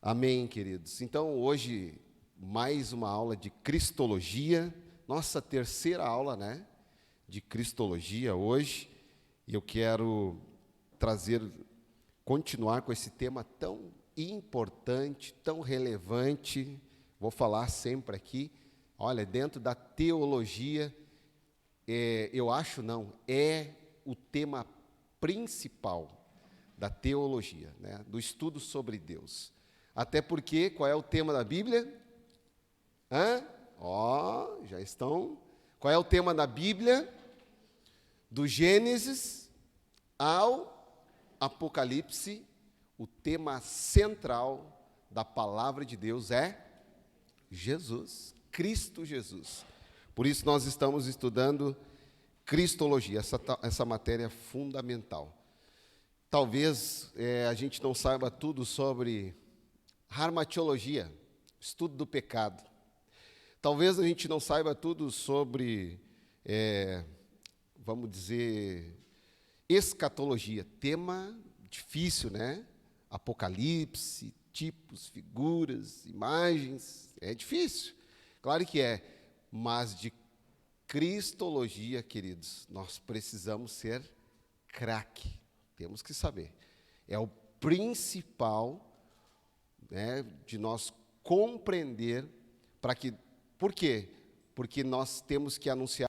Amém, queridos. Então, hoje, mais uma aula de Cristologia, nossa terceira aula, né, de Cristologia hoje, e eu quero continuar com esse tema tão importante, tão relevante, vou falar sempre aqui, olha, dentro da teologia, é o tema principal da teologia, né, do estudo sobre Deus. Até porque, qual é o tema da Bíblia? Já estão. Qual é o tema da Bíblia? Do Gênesis ao Apocalipse, o tema central da palavra de Deus é Jesus, Cristo Jesus. Por isso nós estamos estudando Cristologia, essa matéria fundamental. Talvez a gente não saiba tudo sobre harmatiologia, estudo do pecado. Talvez a gente não saiba tudo sobre, vamos dizer, escatologia. Tema difícil, né? Apocalipse, tipos, figuras, imagens. É difícil. Claro que é. Mas de cristologia, queridos, nós precisamos ser craque. Temos que saber. É o principal, né, de nós compreender por quê? Porque nós temos que anunciar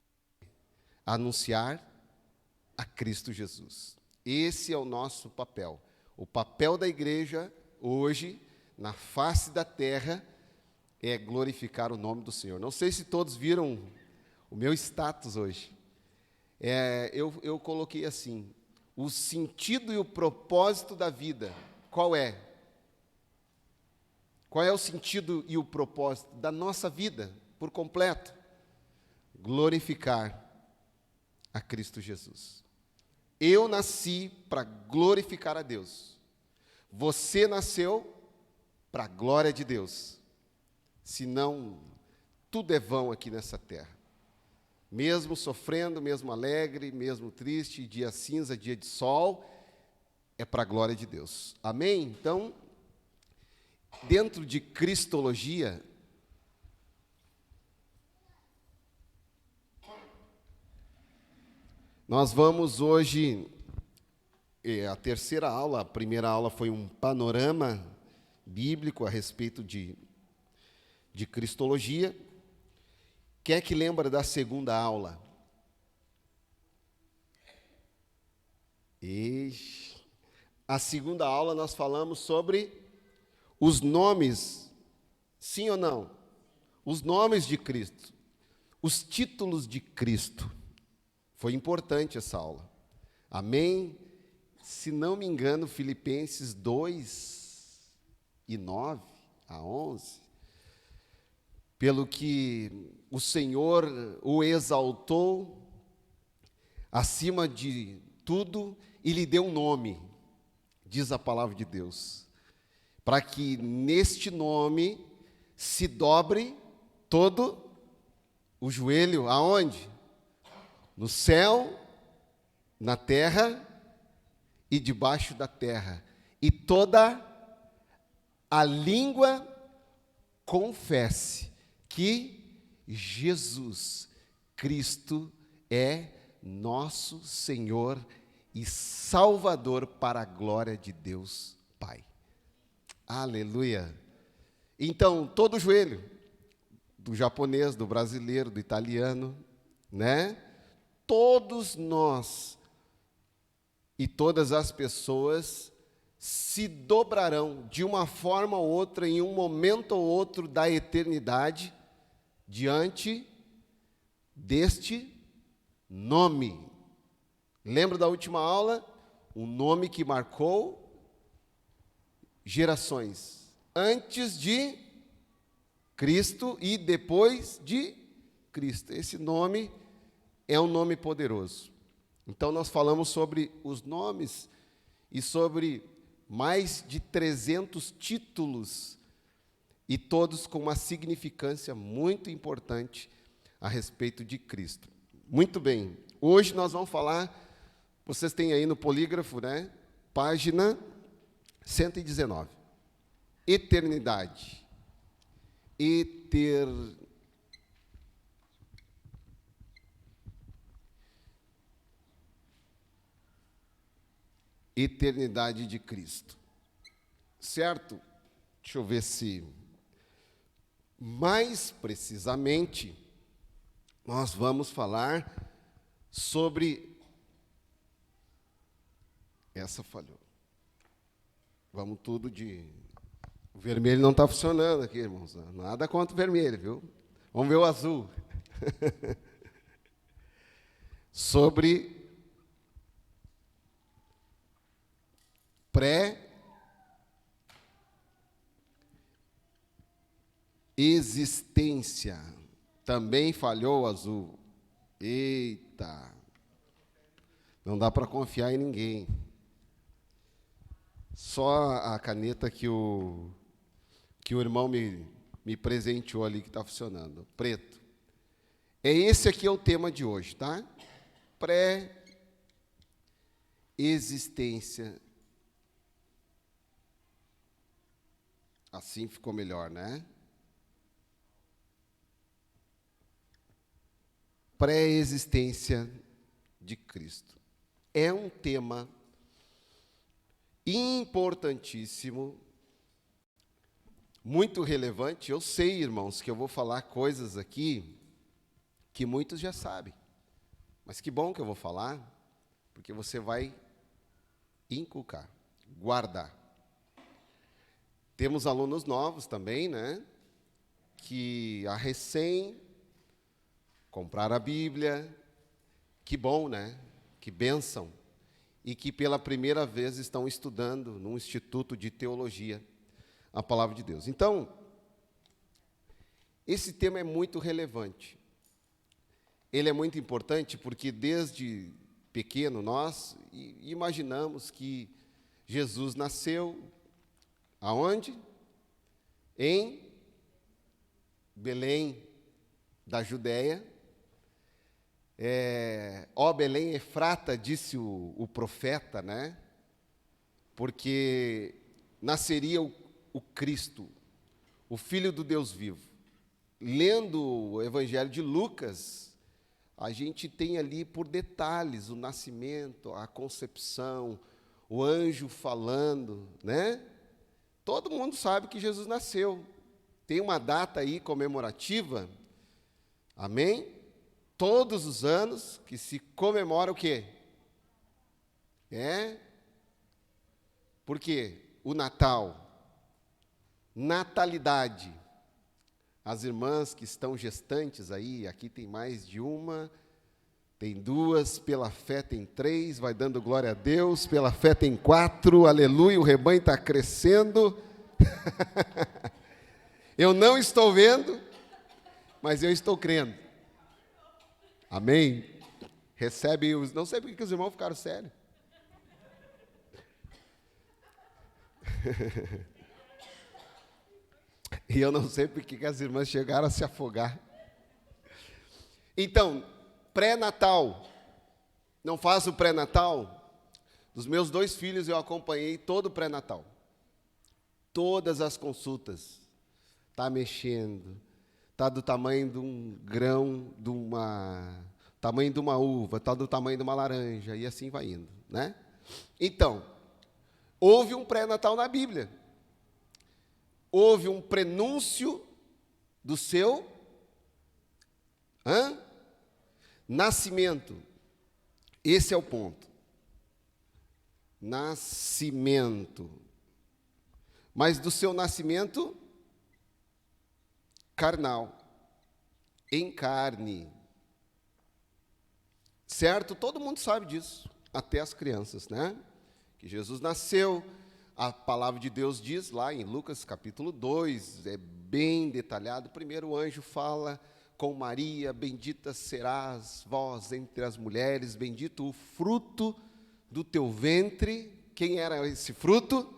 a Cristo Jesus. Esse é o nosso papel. O papel da igreja hoje, na face da terra, é glorificar o nome do Senhor. Não sei se todos viram o meu status hoje. Eu coloquei assim, o sentido e o propósito da vida, qual é? Qual é o sentido e o propósito da nossa vida, por completo? Glorificar a Cristo Jesus. Eu nasci para glorificar a Deus. Você nasceu para a glória de Deus. Senão, tudo é vão aqui nessa terra. Mesmo sofrendo, mesmo alegre, mesmo triste, dia cinza, dia de sol, é para a glória de Deus. Amém? Então, dentro de Cristologia, nós vamos hoje, a terceira aula, a primeira aula foi um panorama bíblico a respeito de Cristologia. Quem é que lembra da segunda aula? A segunda aula nós falamos sobre os nomes, sim ou não? Os nomes de Cristo, os títulos de Cristo. Foi importante essa aula. Amém? Se não me engano, Filipenses 2:9-11, pelo que o Senhor o exaltou acima de tudo e lhe deu um nome, diz a palavra de Deus, para que neste nome se dobre todo o joelho, aonde? No céu, na terra e debaixo da terra. E toda a língua confesse que Jesus Cristo é nosso Senhor e Salvador para a glória de Deus Pai. Aleluia! Então, todo o joelho, do japonês, do brasileiro, do italiano, né? Todos nós e todas as pessoas se dobrarão de uma forma ou outra, em um momento ou outro da eternidade, diante deste nome. Lembra da última aula? Um nome que marcou gerações, antes de Cristo e depois de Cristo. Esse nome é um nome poderoso. Então, nós falamos sobre os nomes e sobre mais de 300 títulos, e todos com uma significância muito importante a respeito de Cristo. Muito bem, hoje nós vamos falar, vocês têm aí no polígrafo, né? Página 119. eternidade. Eternidade de Cristo. Certo? Deixa eu ver se mais precisamente nós vamos falar sobre essa falhou. Vamos tudo de o vermelho não está funcionando aqui, irmãos. Nada contra o vermelho, viu? Vamos ver o azul. Sobre pré-existência. Também falhou o azul. Eita! Não dá para confiar em ninguém. Só a caneta que o irmão me presenteou ali que está funcionando. Preto. Esse aqui é o tema de hoje, tá? Pré-existência. Assim ficou melhor, né? Pré-existência de Cristo. É um tema importantíssimo, muito relevante. Eu sei, irmãos, que eu vou falar coisas aqui que muitos já sabem. Mas que bom que eu vou falar, porque você vai inculcar, guardar. Temos alunos novos também, né? Que a recém compraram a Bíblia. Que bom, né? Que bênção. E que pela primeira vez estão estudando num instituto de teologia a palavra de Deus. Então, esse tema é muito relevante. Ele é muito importante porque desde pequeno nós imaginamos que Jesus nasceu aonde? Em Belém da Judéia. Ó Belém Efrata, disse o profeta, né? Porque nasceria o Cristo, o Filho do Deus vivo. Lendo o Evangelho de Lucas, a gente tem ali por detalhes o nascimento, a concepção, o anjo falando, né? Todo mundo sabe que Jesus nasceu. Tem uma data aí comemorativa, amém? Todos os anos que se comemora o quê? Por quê? O Natal. Natalidade. As irmãs que estão gestantes aí, aqui tem mais de uma, tem duas, pela fé tem três, vai dando glória a Deus, pela fé tem quatro, aleluia, o rebanho está crescendo. Eu não estou vendo, mas eu estou crendo. Amém? Recebe os... Não sei porque que os irmãos ficaram sérios. E eu não sei porque que as irmãs chegaram a se afogar. Então, pré-natal. Não faço o pré-natal? Dos meus 2 filhos eu acompanhei todo o pré-natal. Todas as consultas. Está mexendo. Está do tamanho de um grão, tamanho de uma uva, está do tamanho de uma laranja, e assim vai indo, né? Então, houve um pré-natal na Bíblia. Houve um prenúncio do seu nascimento. Esse é o ponto. Nascimento. Mas do seu nascimento carnal, em carne. Certo? Todo mundo sabe disso, até as crianças, né? Que Jesus nasceu, a palavra de Deus diz lá em Lucas capítulo 2, é bem detalhado. Primeiro o anjo fala com Maria: bendita serás vós entre as mulheres, bendito o fruto do teu ventre. Quem era esse fruto?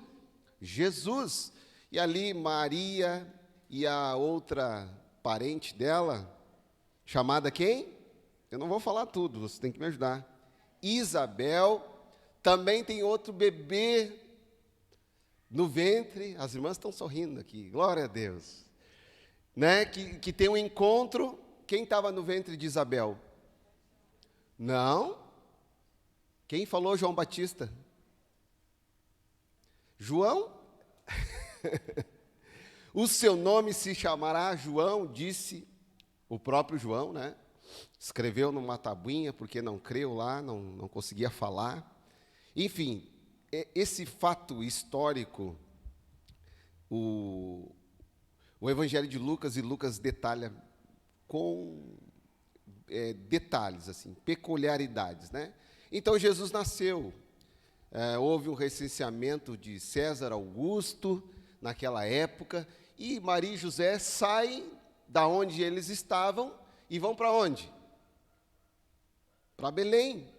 Jesus. E ali Maria e a outra parente dela, chamada quem? Eu não vou falar tudo, você tem que me ajudar. Isabel. Também tem outro bebê no ventre, as irmãs estão sorrindo aqui, glória a Deus, né? Que tem um encontro. Quem estava no ventre de Isabel? Não. Quem falou? João Batista. João? O seu nome se chamará João, disse o próprio João, né? Escreveu numa tabuinha, porque não creu lá, não conseguia falar. Enfim, esse fato histórico, o Evangelho de Lucas, e Lucas detalha com detalhes, assim, peculiaridades, né? Então, Jesus nasceu, houve um recenseamento de César Augusto, naquela época, e Maria e José saem da onde eles estavam e vão para onde? Para Belém,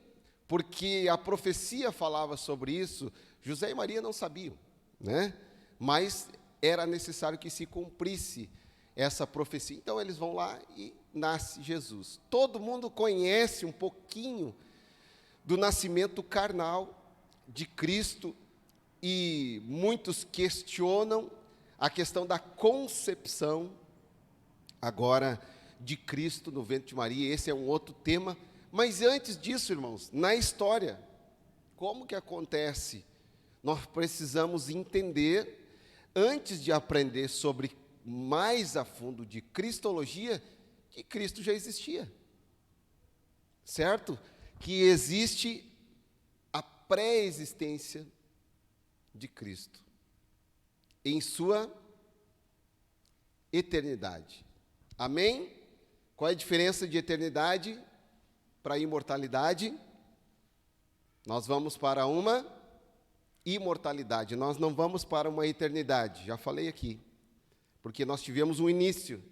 porque a profecia falava sobre isso. José e Maria não sabiam, né? Mas era necessário que se cumprisse essa profecia. Então eles vão lá e nasce Jesus. Todo mundo conhece um pouquinho do nascimento carnal de Cristo, e muitos questionam a questão da concepção agora de Cristo no ventre de Maria. Esse é um outro tema. Mas antes disso, irmãos, na história, como que acontece? Nós precisamos entender, antes de aprender sobre mais a fundo de cristologia, que Cristo já existia, certo? Que existe a pré-existência de Cristo em sua eternidade. Amém? Qual é a diferença de eternidade para imortalidade? Nós vamos para uma imortalidade, nós não vamos para uma eternidade, já falei aqui, porque nós tivemos um início.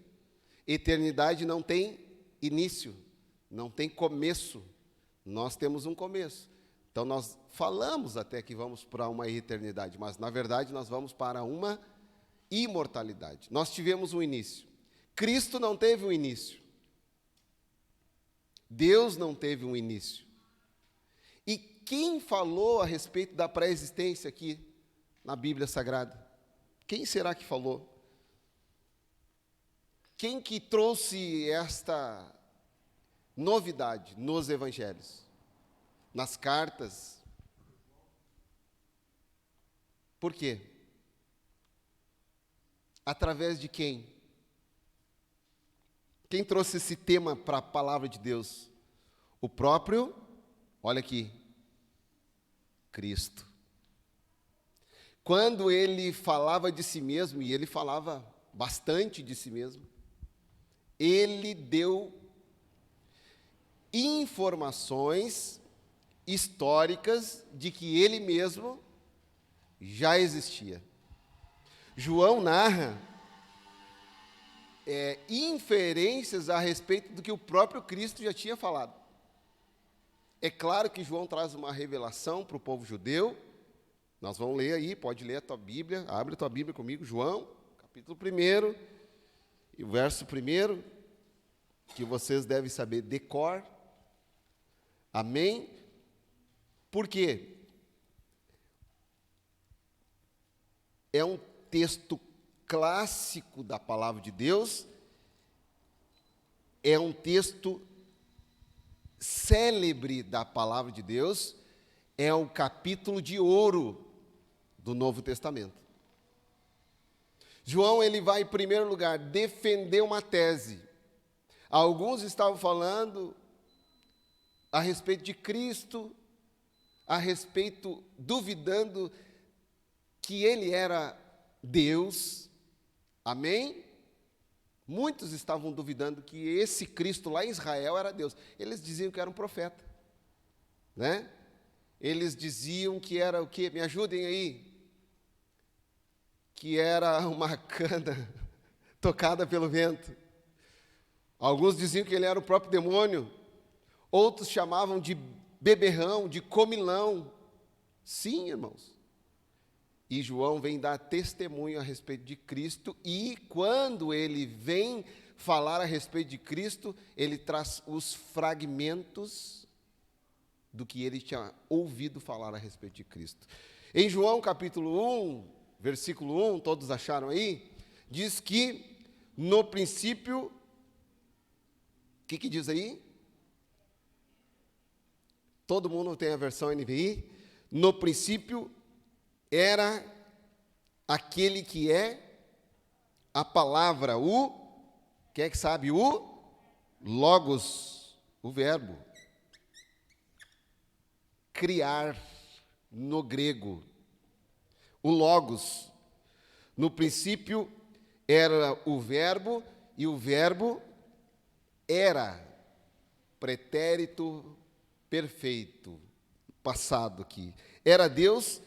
Eternidade não tem início, não tem começo, nós temos um começo. Então nós falamos até que vamos para uma eternidade, mas na verdade nós vamos para uma imortalidade. Nós tivemos um início. Cristo não teve um início. Deus não teve um início. E quem falou a respeito da pré-existência aqui na Bíblia Sagrada? Quem será que falou? Quem que trouxe esta novidade nos evangelhos, nas cartas? Por quê? Através de quem? Quem trouxe esse tema para a palavra de Deus? O próprio, olha aqui, Cristo. Quando ele falava de si mesmo, e ele falava bastante de si mesmo, ele deu informações históricas de que ele mesmo já existia. João narra inferências a respeito do que o próprio Cristo já tinha falado. É claro que João traz uma revelação para o povo judeu. Nós vamos ler aí, pode ler a tua Bíblia, abre a tua Bíblia comigo, João, capítulo 1, e o verso 1, que vocês devem saber de cor. Amém? Por quê? É um texto clássico da palavra de Deus, é um texto célebre da palavra de Deus, é o capítulo de ouro do Novo Testamento. João, ele vai, em primeiro lugar, defender uma tese. Alguns estavam falando a respeito de Cristo, duvidando que ele era Deus. Amém? Muitos estavam duvidando que esse Cristo lá em Israel era Deus. Eles diziam que era um profeta, né? Eles diziam que era o quê? Me ajudem aí. Que era uma cana tocada pelo vento. Alguns diziam que ele era o próprio demônio. Outros chamavam de beberrão, de comilão. Sim, irmãos. E João vem dar testemunho a respeito de Cristo, e quando ele vem falar a respeito de Cristo, ele traz os fragmentos do que ele tinha ouvido falar a respeito de Cristo. Em João capítulo 1, versículo 1, todos acharam aí? Diz que no princípio, o que diz aí? Todo mundo tem a versão NVI? No princípio era aquele que é a palavra, quem é que sabe? O Logos, o verbo. Criar, no grego. O Logos. No princípio era o verbo, e o verbo era pretérito perfeito, passado aqui. Era Deus,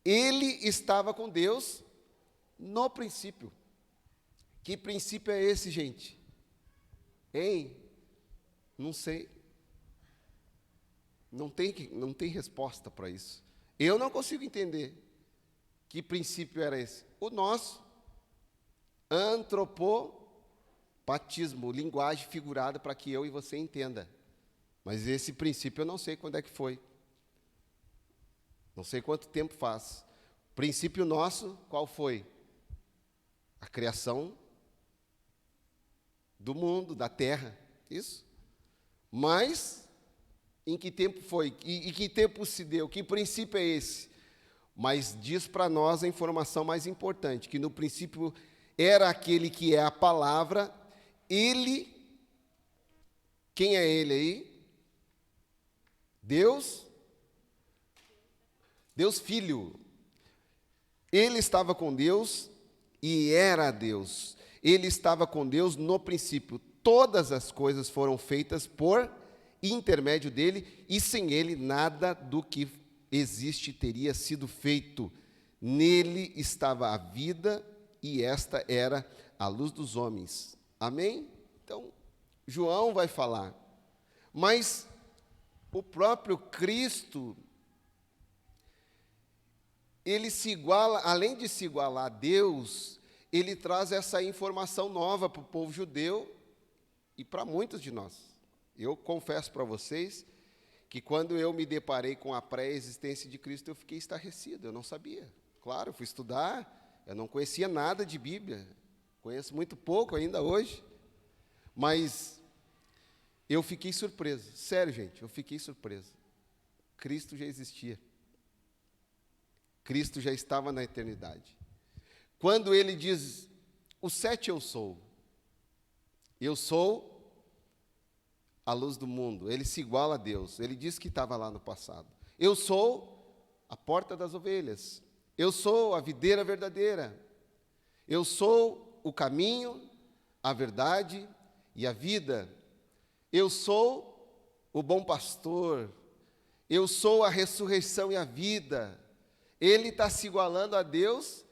ele estava com Deus no princípio. Que princípio é esse, gente? Hein? Não sei. Não tem resposta para isso. Eu não consigo entender. Que princípio era esse? O nosso. Antropopatismo, linguagem figurada para que eu e você entenda. Mas esse princípio eu não sei quando é que foi. Não sei quanto tempo faz. O princípio nosso, qual foi? A criação do mundo, da terra. Isso. Mas, em que tempo foi? E que tempo se deu? Que princípio é esse? Mas diz para nós a informação mais importante, que no princípio era aquele que é a palavra, ele, quem é ele aí? Deus Filho. Ele estava com Deus e era Deus. Ele estava com Deus no princípio. Todas as coisas foram feitas por intermédio dele, e sem ele nada do que existe teria sido feito. Nele estava a vida, e esta era a luz dos homens. Amém? Então, João vai falar. Mas o próprio Cristo, ele se iguala, além de se igualar a Deus, ele traz essa informação nova para o povo judeu e para muitos de nós. Eu confesso para vocês que quando eu me deparei com a pré-existência de Cristo, eu fiquei estarrecido, eu não sabia. Claro, eu fui estudar, eu não conhecia nada de Bíblia, conheço muito pouco ainda hoje, mas eu fiquei surpreso, sério, gente, eu fiquei surpreso. Cristo já existia. Cristo já estava na eternidade. Quando ele diz, o 7 eu sou a luz do mundo, ele se iguala a Deus, ele diz que estava lá no passado. Eu sou a porta das ovelhas, eu sou a videira verdadeira, eu sou o caminho, a verdade e a vida, eu sou o bom pastor, eu sou a ressurreição e a vida. Ele está se igualando a Deus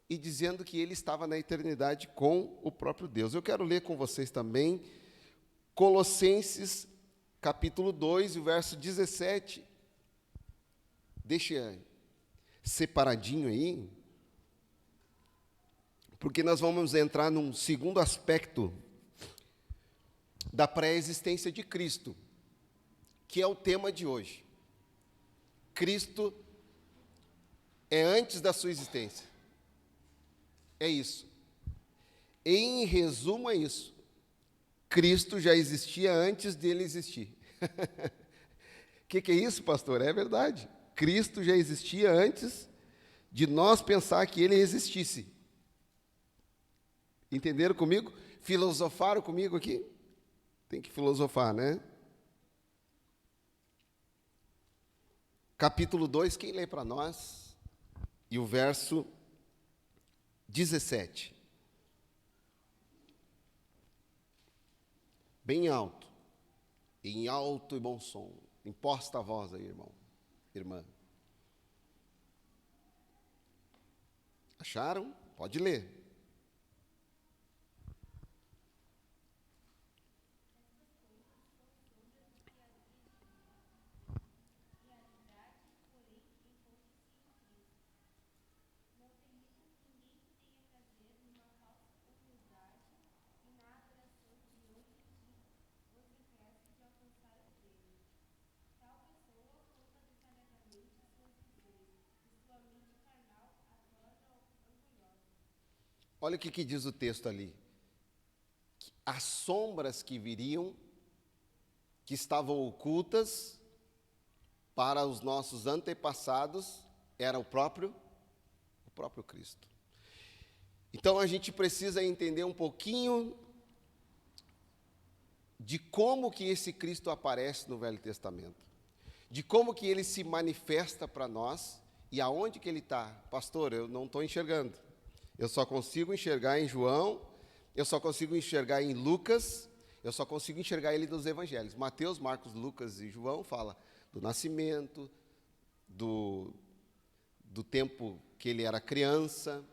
e dizendo que ele estava na eternidade com o próprio Deus. Eu quero ler com vocês também Colossenses, capítulo 2, o verso 17. Deixa separadinho aí, porque nós vamos entrar num segundo aspecto da pré-existência de Cristo, que é o tema de hoje. Cristo é antes da sua existência. É isso. Em resumo, é isso. Cristo já existia antes dele existir. O que é isso, pastor? É verdade. Cristo já existia antes de nós pensar que ele existisse. Entenderam comigo? Filosofaram comigo aqui? Tem que filosofar, né? Capítulo 2, quem lê para nós? E o verso 17. Bem alto, em alto e bom som. Imposta a voz aí, irmão, irmã. Acharam? Pode ler. Olha o que diz o texto ali. As sombras que viriam, que estavam ocultas para os nossos antepassados, era o próprio Cristo. Então a gente precisa entender um pouquinho de como que esse Cristo aparece no Velho Testamento, de como que ele se manifesta para nós e aonde que ele está. Pastor, eu não estou enxergando, eu só consigo enxergar em João, eu só consigo enxergar em Lucas, eu só consigo enxergar ele nos evangelhos. Mateus, Marcos, Lucas e João fala do nascimento, do tempo que ele era criança,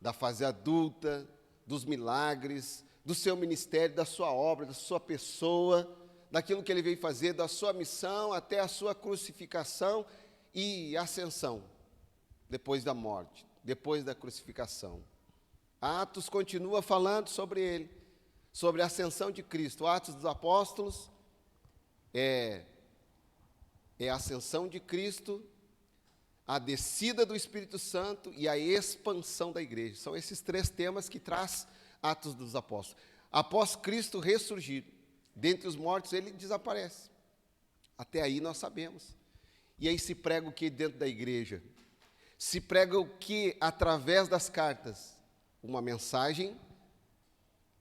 da fase adulta, dos milagres, do seu ministério, da sua obra, da sua pessoa, daquilo que ele veio fazer, da sua missão até a sua crucificação e ascensão, depois da morte, depois da crucificação. Atos continua falando sobre ele, sobre a ascensão de Cristo. Atos dos Apóstolos é a ascensão de Cristo, a descida do Espírito Santo e a expansão da igreja. São esses três temas que traz Atos dos Apóstolos. Após Cristo ressurgir dentre os mortos, ele desaparece. Até aí nós sabemos. E aí se prega o que dentro da igreja? Se prega o que através das cartas? Uma mensagem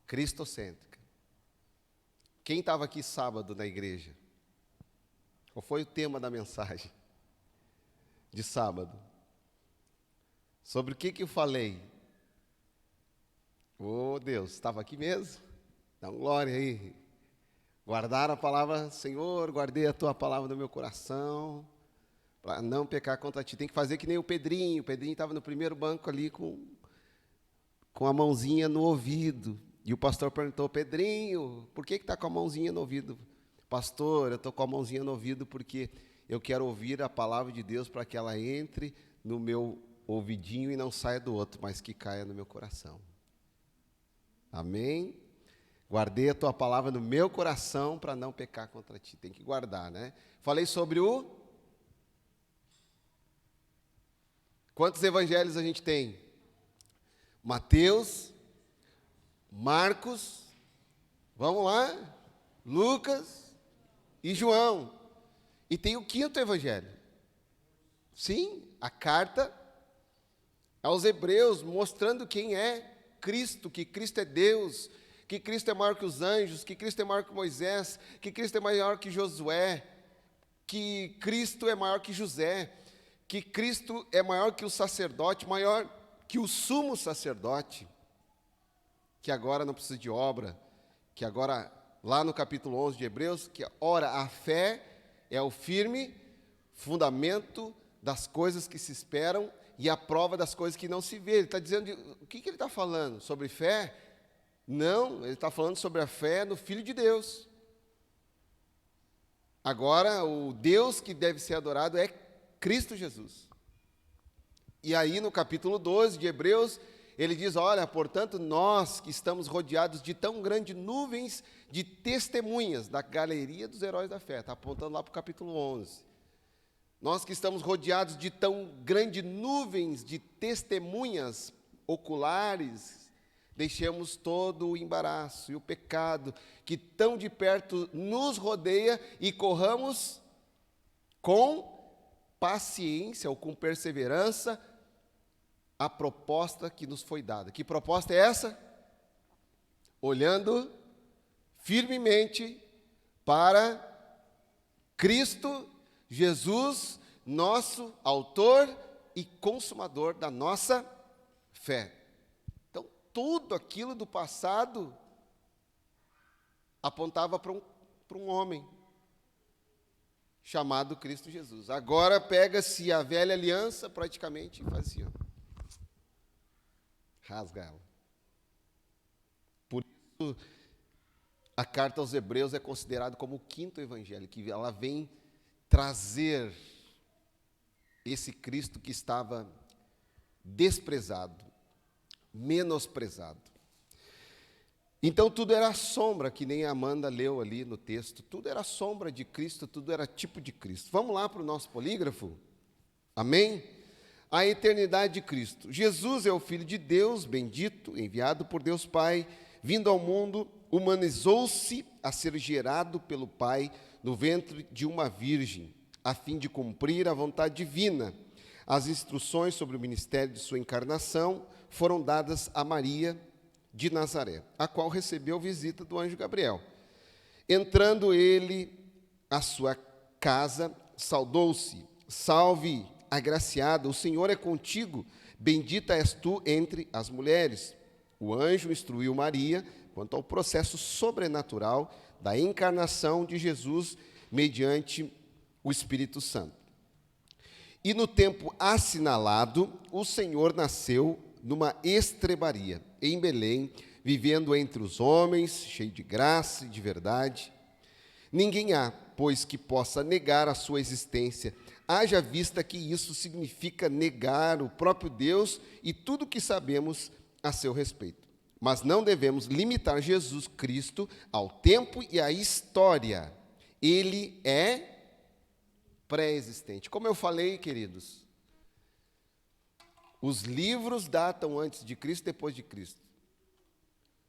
cristocêntrica. Quem estava aqui sábado na igreja? Qual foi o tema da mensagem de sábado? Sobre o que eu falei? Oh, Deus, estava aqui mesmo? Dá uma glória aí. Guardar a palavra, Senhor, guardei a tua palavra no meu coração, para não pecar contra ti. Tem que fazer que nem o Pedrinho. O Pedrinho estava no primeiro banco ali com a mãozinha no ouvido. E o pastor perguntou: Pedrinho, por que está com a mãozinha no ouvido? Pastor, eu estou com a mãozinha no ouvido porque eu quero ouvir a palavra de Deus para que ela entre no meu ouvidinho e não saia do outro, mas que caia no meu coração. Amém? Guardei a tua palavra no meu coração para não pecar contra ti. Tem que guardar, né? Falei sobre Quantos evangelhos a gente tem? Mateus, Marcos, vamos lá, Lucas e João. E tem o quinto evangelho. Sim, a carta aos Hebreus, mostrando quem é Cristo, que Cristo é Deus, que Cristo é maior que os anjos, que Cristo é maior que Moisés, que Cristo é maior que Josué, que Cristo é maior que José, que Cristo é maior que o sacerdote, maior que o sumo sacerdote, que agora não precisa de obra, que agora, lá no capítulo 11 de Hebreus, que ora, a fé é o firme fundamento das coisas que se esperam e a prova das coisas que não se vê. Ele está dizendo, o que ele está falando? Sobre fé? Não, ele está falando sobre a fé no Filho de Deus. Agora, o Deus que deve ser adorado é Cristo Jesus. E aí, no capítulo 12 de Hebreus, ele diz, olha, portanto, nós que estamos rodeados de tão grandes nuvens de testemunhas, da galeria dos heróis da fé, está apontando lá para o capítulo 11. Nós que estamos rodeados de tão grandes nuvens de testemunhas oculares, deixemos todo o embaraço e o pecado que tão de perto nos rodeia e corramos com paciência ou com perseverança a proposta que nos foi dada. Que proposta é essa? Olhando firmemente para Cristo Jesus, nosso autor e consumador da nossa fé. Então, tudo aquilo do passado apontava para um homem chamado Cristo Jesus. Agora pega-se a velha aliança praticamente e faz assim, ó, rasga ela. Por isso, a carta aos Hebreus é considerada como o quinto evangelho, que ela vem trazer esse Cristo que estava desprezado, menosprezado. Então tudo era sombra, que nem a Amanda leu ali no texto, tudo era sombra de Cristo, tudo era tipo de Cristo. Vamos lá para o nosso polígrafo? Amém? a eternidade de Cristo. Jesus é o Filho de Deus, bendito, enviado por Deus Pai, vindo ao mundo, humanizou-se a ser gerado pelo Pai no ventre de uma virgem, a fim de cumprir a vontade divina. As instruções sobre o ministério de sua encarnação foram dadas a Maria de Nazaré, a qual recebeu visita do anjo Gabriel. Entrando ele à sua casa, saudou-se: salve, agraciada, o Senhor é contigo, bendita és tu entre as mulheres. O anjo instruiu Maria quanto ao processo sobrenatural da encarnação de Jesus mediante o Espírito Santo. E no tempo assinalado, o Senhor nasceu numa estrebaria, em Belém, vivendo entre os homens, cheio de graça e de verdade. Ninguém há, pois, que possa negar a sua existência, haja vista que isso significa negar o próprio Deus e tudo o que sabemos a seu respeito. Mas não devemos limitar Jesus Cristo ao tempo e à história. Ele é pré-existente. Como eu falei, queridos, os livros datam antes de Cristo e depois de Cristo.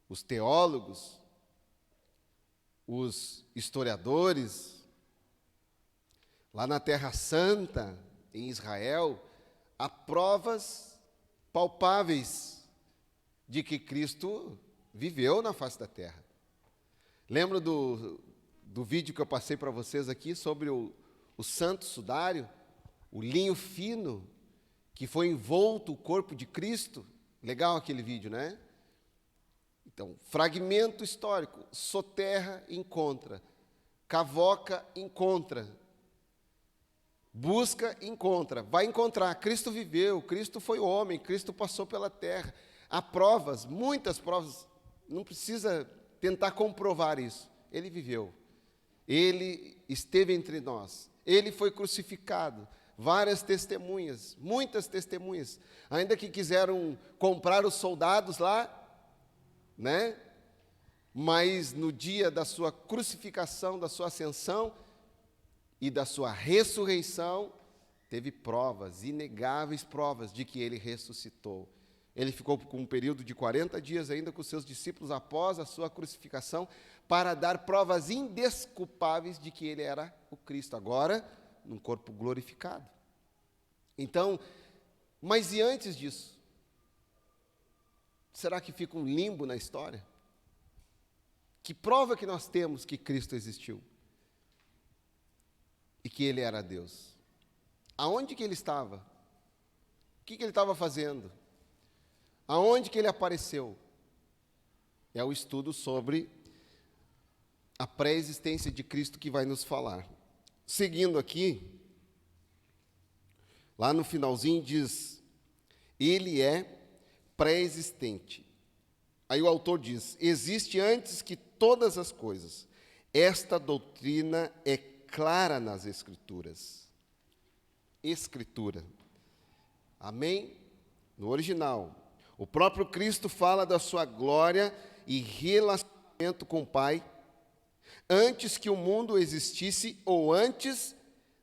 Os teólogos, os historiadores, lá na Terra Santa, em Israel, há provas palpáveis de que Cristo viveu na face da terra. Lembra do vídeo que eu passei para vocês aqui sobre o santo sudário, o linho fino, que foi envolto o corpo de Cristo? Legal aquele vídeo, né? Então, fragmento histórico, soterra, encontra, cavoca, encontra, busca, encontra, vai encontrar. Cristo viveu, Cristo foi homem, Cristo passou pela terra. Há provas, muitas provas, não precisa tentar comprovar isso. Ele viveu, ele esteve entre nós, ele foi crucificado. Várias testemunhas, muitas testemunhas, ainda que quiseram comprar os soldados lá, né? Mas no dia da sua crucificação, da sua ascensão e da sua ressurreição, teve provas, inegáveis provas de que ele ressuscitou. Ele ficou com um período de 40 dias ainda com seus discípulos após a sua crucificação, para dar provas indesculpáveis de que ele era o Cristo, agora num corpo glorificado. Então, mas e antes disso? Será que fica um limbo na história? Que prova que nós temos que Cristo existiu? E que Ele era Deus? Aonde que Ele estava? O que Ele estava fazendo? Aonde que Ele apareceu? É o estudo sobre a pré-existência de Cristo que vai nos falar. Seguindo aqui, lá no finalzinho diz: Ele é pré-existente. Aí o autor diz: existe antes que todas as coisas. Esta doutrina é clara nas Escrituras. Escritura. Amém? No original. O próprio Cristo fala da sua glória e relacionamento com o Pai, antes que o mundo existisse ou antes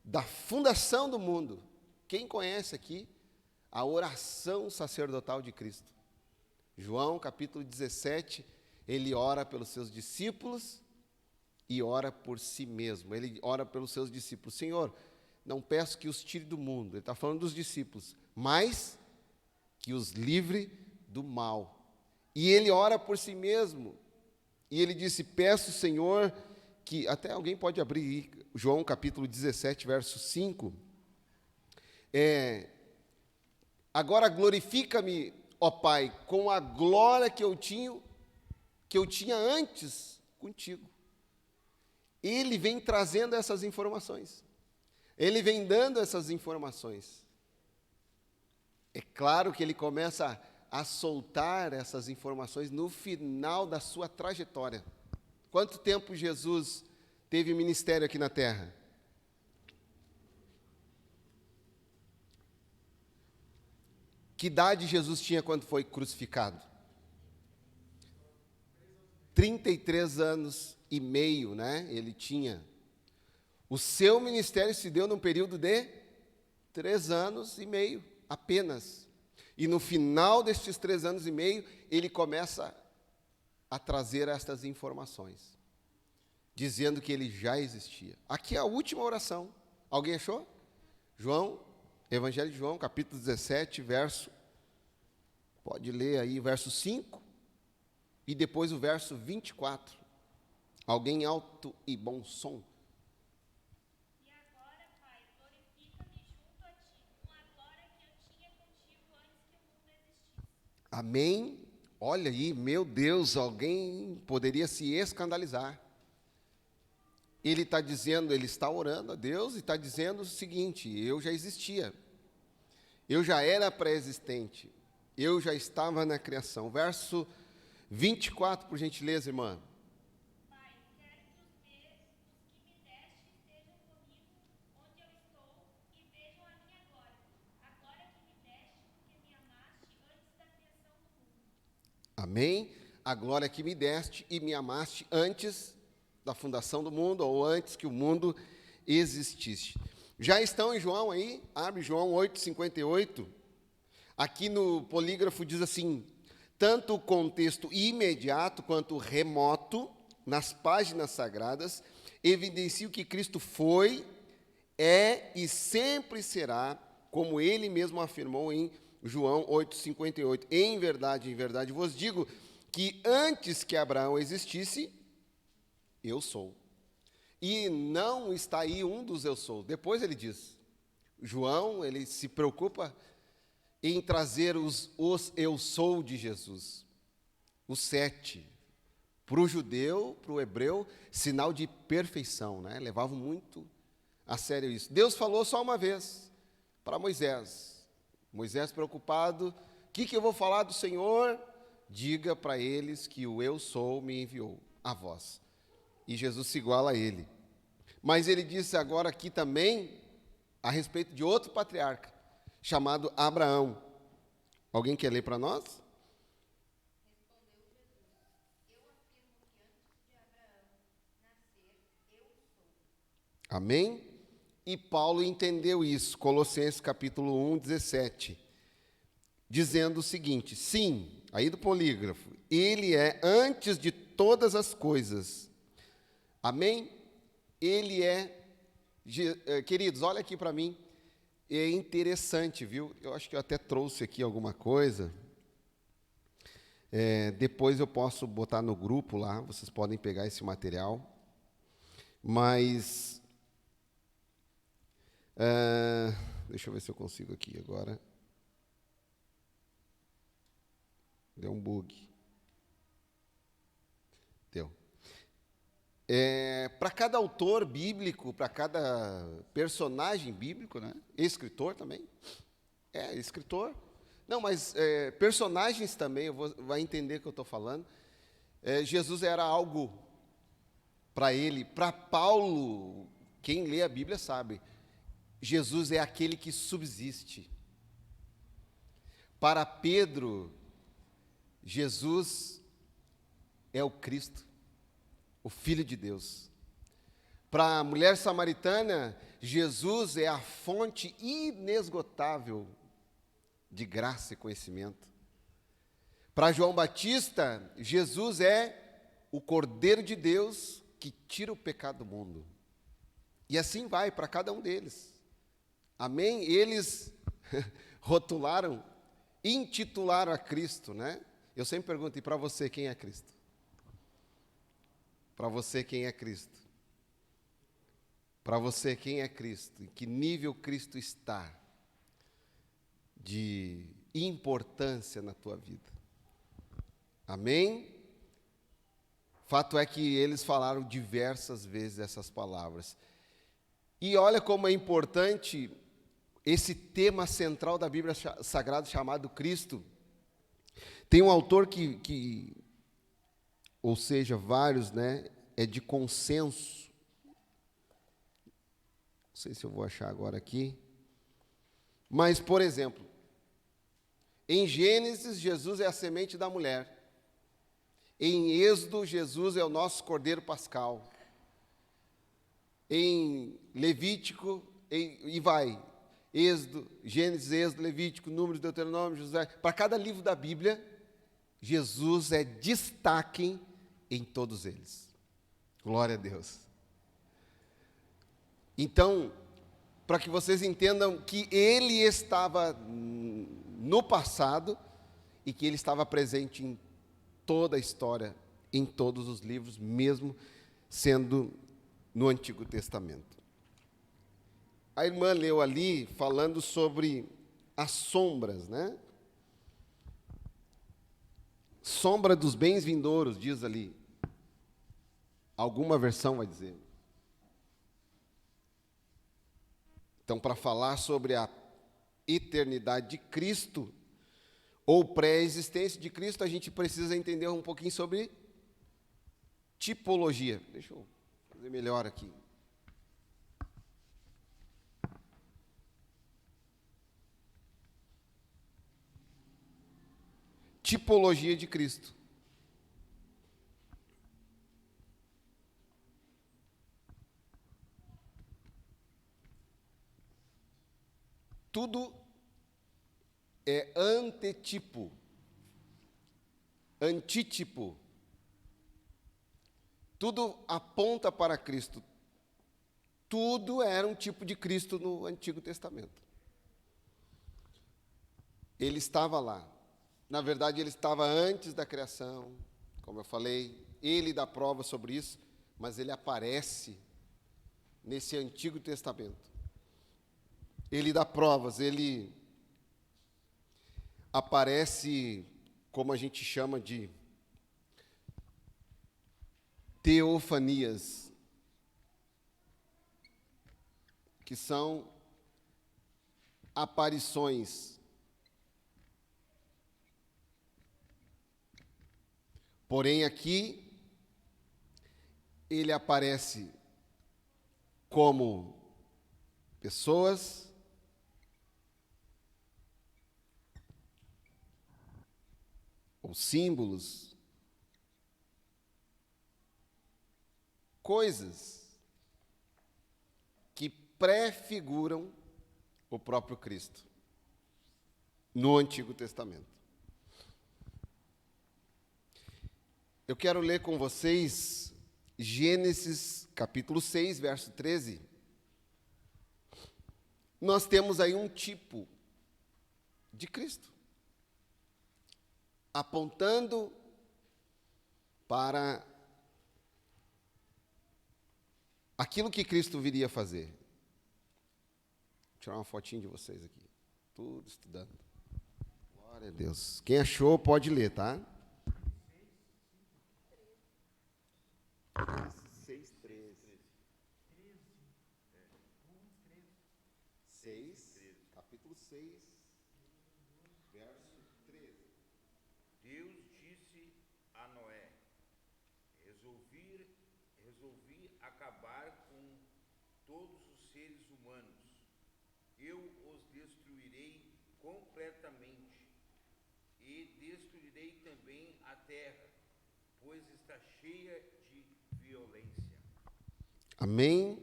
da fundação do mundo. Quem conhece aqui a oração sacerdotal de Cristo? João, capítulo 17, ele ora pelos seus discípulos e ora por si mesmo. Ele ora pelos seus discípulos: Senhor, não peço que os tire do mundo, ele está falando dos discípulos, mas que os livre do mal. E ele ora por si mesmo, e ele disse: peço, Senhor, que, até alguém pode abrir João capítulo 17, verso 5, agora glorifica-me, ó Pai, com a glória que eu tinha antes contigo. Ele vem trazendo essas informações, ele vem dando essas informações. É claro que ele começa a soltar essas informações no final da sua trajetória. Quanto tempo Jesus teve ministério aqui na terra? Que idade Jesus tinha quando foi crucificado? 33 anos e meio, né? Ele tinha. O seu ministério se deu num período de 3 anos e meio. apenas. E no final destes 3 anos e meio, ele começa a trazer estas informações, dizendo que ele já existia. Aqui é a última oração. Alguém achou? João, Evangelho de João, capítulo 17, pode ler aí, verso 5, e depois o verso 24. Alguém alto e bom som. E agora, Pai, glorifica-me junto a ti, com a glória que eu tinha contigo antes que o mundo existisse. Amém? Olha aí, meu Deus, alguém poderia se escandalizar. Ele está dizendo, ele está orando a Deus e está dizendo o seguinte: eu já existia, eu já era pré-existente, eu já estava na criação. Verso 24, por gentileza, irmã. Pai, quero que os que me deste estejam comigo onde eu estou e vejam a minha glória, a glória que me deste porque me amaste antes da criação do mundo. Amém? A glória que me deste e me amaste antes da fundação do mundo, ou antes que o mundo existisse. Já estão em João aí? Abre João 8,58. Aqui no polígrafo diz assim: tanto o contexto imediato quanto remoto, nas páginas sagradas, evidenciam que Cristo foi, é e sempre será, como ele mesmo afirmou em João 8,58. Em verdade vos digo que antes que Abraão existisse, eu sou. E não está aí um dos eu sou. Depois ele diz, João, ele se preocupa em trazer os eu sou de Jesus. Os 7. Para o judeu, para o hebreu, sinal de perfeição, né? Levavam muito a sério isso. Deus falou só uma vez para Moisés. Moisés preocupado, o que eu vou falar do Senhor? Diga para eles que o eu sou me enviou a vós. E Jesus se iguala a ele. Mas ele disse agora aqui também a respeito de outro patriarca, chamado Abraão. Alguém quer ler para nós? Amém? E Paulo entendeu isso, Colossenses capítulo 1, 17, dizendo o seguinte: sim, aí do polígrafo, ele é antes de todas as coisas. Amém? Ele é, queridos, olha aqui para mim, é interessante, viu? Eu acho que eu até trouxe aqui alguma coisa. Depois eu posso botar no grupo lá, vocês podem pegar esse material. Mas, deixa eu ver se eu consigo aqui agora. Deu um bug. Deu. Para cada autor bíblico, para cada personagem bíblico, né? Escritor também. Escritor. Não, mas personagens também, vai entender o que eu estou falando. Jesus era algo para ele. Para Paulo, quem lê a Bíblia sabe, Jesus é aquele que subsiste. Para Pedro, Jesus é o Cristo, o Filho de Deus. Para a mulher samaritana, Jesus é a fonte inesgotável de graça e conhecimento. Para João Batista, Jesus é o Cordeiro de Deus que tira o pecado do mundo. E assim vai para cada um deles. Amém? Eles rotularam, intitularam a Cristo, né? Eu sempre pergunto, e para você, quem é Cristo? Para você, quem é Cristo? Para você, quem é Cristo? Em que nível Cristo está de importância na tua vida? Amém? Fato é que eles falaram diversas vezes essas palavras. E olha como é importante esse tema central da Bíblia Sagrada chamado Cristo. Tem um autor ou seja, vários, né, é de consenso. Não sei se eu vou achar agora aqui. Mas, por exemplo, em Gênesis, Jesus é a semente da mulher. Em Êxodo, Jesus é o nosso Cordeiro Pascal. Em Levítico, e vai. Êxodo, Gênesis, Êxodo, Levítico, Números, Deuteronômio, José. Para cada livro da Bíblia, Jesus é destaque em todos eles. Glória a Deus. Então, para que vocês entendam que ele estava no passado e que ele estava presente em toda a história, em todos os livros, mesmo sendo no Antigo Testamento. A irmã leu ali falando sobre as sombras, né? Sombra dos bens vindouros, diz ali. Alguma versão vai dizer. Então, para falar sobre a eternidade de Cristo, ou pré-existência de Cristo, a gente precisa entender um pouquinho sobre tipologia. Deixa eu fazer melhor aqui. Tipologia de Cristo. Tudo é antetipo, antítipo. Tudo aponta para Cristo. Tudo era um tipo de Cristo no Antigo Testamento. Ele estava lá. Na verdade, ele estava antes da criação, como eu falei. Ele dá prova sobre isso, mas ele aparece nesse Antigo Testamento. Ele dá provas, ele aparece, como a gente chama de teofanias, que são aparições. Porém, aqui, ele aparece como pessoas, ou símbolos, coisas que prefiguram o próprio Cristo no Antigo Testamento. Eu quero ler com vocês Gênesis capítulo 6, verso 13. Nós temos aí um tipo de Cristo, apontando para aquilo que Cristo viria fazer. Vou tirar uma fotinha de vocês aqui. Tudo estudando. Glória a Deus. Quem achou pode ler, tá? 6, verso 13. Deus disse a Noé: resolvi acabar com todos os seres humanos. Eu os destruirei completamente e destruirei também a terra, pois está cheia de violência. Amém?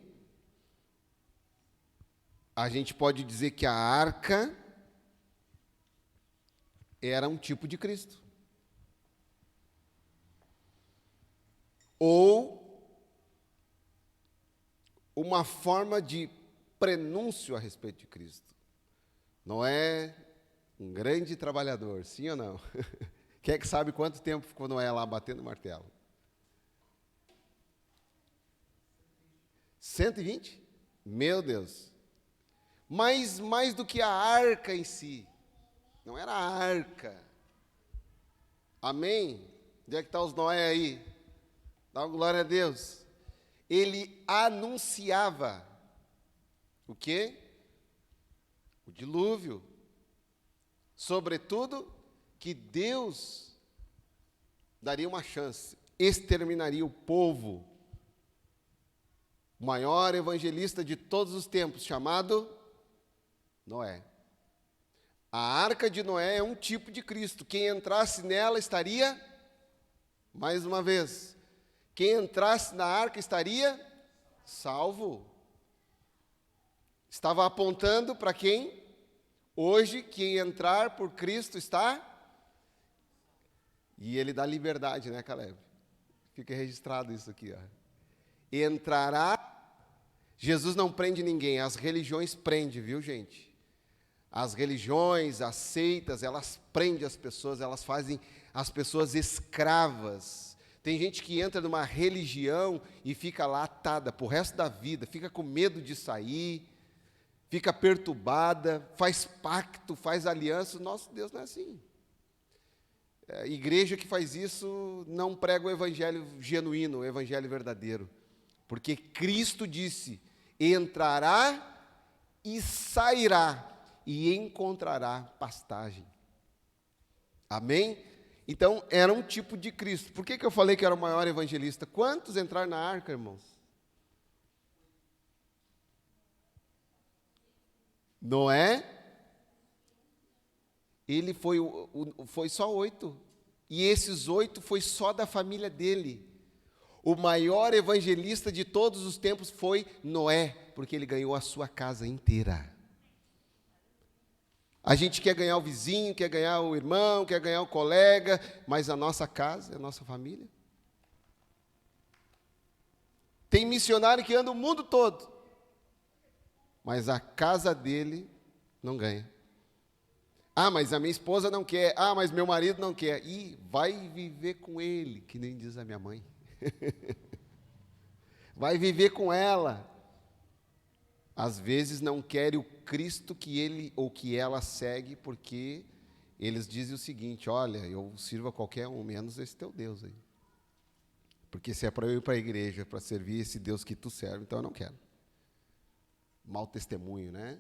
A gente pode dizer que a arca era um tipo de Cristo. Ou uma forma de prenúncio a respeito de Cristo. Noé, um grande trabalhador, sim ou não? Quem é que sabe quanto tempo ficou Noé lá batendo martelo? 120? Meu Deus. Mas mais do que a arca em si. Não era a arca. Amém? Onde é que está os Noé aí? Dá uma glória a Deus. Ele anunciava o quê? O dilúvio. Sobretudo, que Deus daria uma chance, exterminaria o povo. O maior evangelista de todos os tempos, chamado Noé. A arca de Noé é um tipo de Cristo. Quem entrasse nela estaria, mais uma vez, quem entrasse na arca estaria salvo. Estava apontando para quem? Hoje, quem entrar por Cristo está... E ele dá liberdade, né, Caleb? Fica registrado isso aqui, ó. Entrará... Jesus não prende ninguém, as religiões prendem, viu, gente? As religiões, as seitas, elas prendem as pessoas, elas fazem as pessoas escravas. Tem gente que entra numa religião e fica lá atada pro resto da vida, fica com medo de sair, fica perturbada, faz pacto, faz aliança. Nosso Deus não é assim. A igreja que faz isso não prega o evangelho genuíno, o evangelho verdadeiro. Porque Cristo disse: entrará e sairá e encontrará pastagem. Amém? Então, era um tipo de Cristo. Por que eu falei que era o maior evangelista? Quantos entraram na arca, irmãos? Noé, ele foi só 8. E esses 8 foi só da família dele. O maior evangelista de todos os tempos foi Noé, porque ele ganhou a sua casa inteira. A gente quer ganhar o vizinho, quer ganhar o irmão, quer ganhar o colega, mas a nossa casa, a nossa família. Tem missionário que anda o mundo todo, mas a casa dele não ganha. Ah, mas a minha esposa não quer. Ah, mas meu marido não quer. E vai viver com ele, que nem diz a minha mãe. Vai viver com ela. Às vezes não quer o Cristo que ele ou que ela segue, porque eles dizem o seguinte: olha, eu sirvo a qualquer um, menos esse teu Deus aí. Porque se é para eu ir para a igreja, para servir esse Deus que tu serve, então eu não quero. Mau testemunho, né?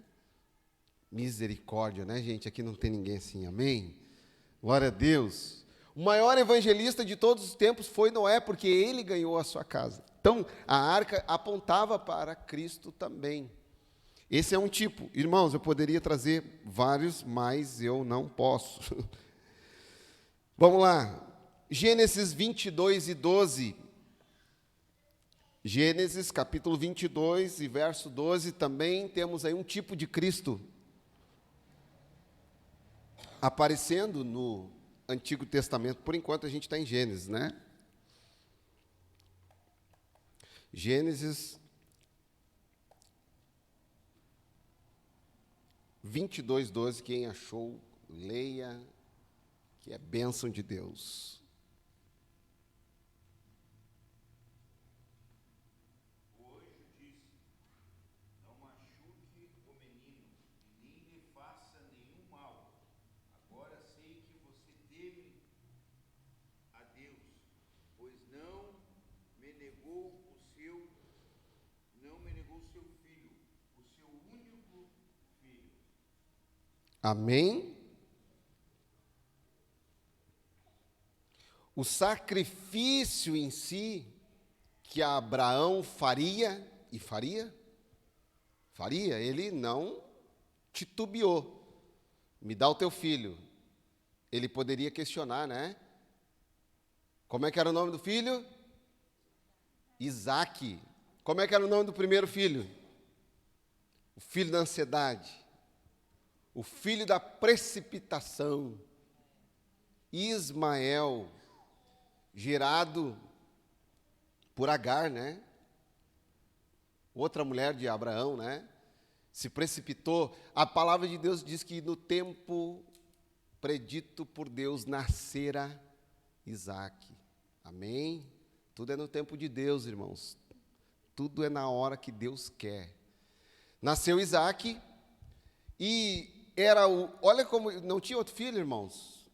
Misericórdia, né, gente? Aqui não tem ninguém assim, amém? Glória a Deus. O maior evangelista de todos os tempos foi Noé, porque ele ganhou a sua casa. Então, a arca apontava para Cristo também. Esse é um tipo. Irmãos, eu poderia trazer vários, mas eu não posso. Vamos lá. Gênesis 22 e 12. Gênesis, capítulo 22 e verso 12, também temos aí um tipo de Cristo aparecendo no Antigo Testamento. Por enquanto a gente está em Gênesis, né? Gênesis 22, 12, quem achou, leia, que é bênção de Deus. Amém? O sacrifício em si, que Abraão faria, ele não titubeou. Me dá o teu filho. Ele poderia questionar, né? Como é que era o nome do filho? Isaque. Como é que era o nome do primeiro filho? O filho da ansiedade. O filho da precipitação, Ismael, gerado por Agar, né? Outra mulher de Abraão, né? Se precipitou. A palavra de Deus diz que no tempo predito por Deus nascera Isaque. Amém? Tudo é no tempo de Deus, irmãos. Tudo é na hora que Deus quer. Nasceu Isaque e olha como, não tinha outro filho, irmãos,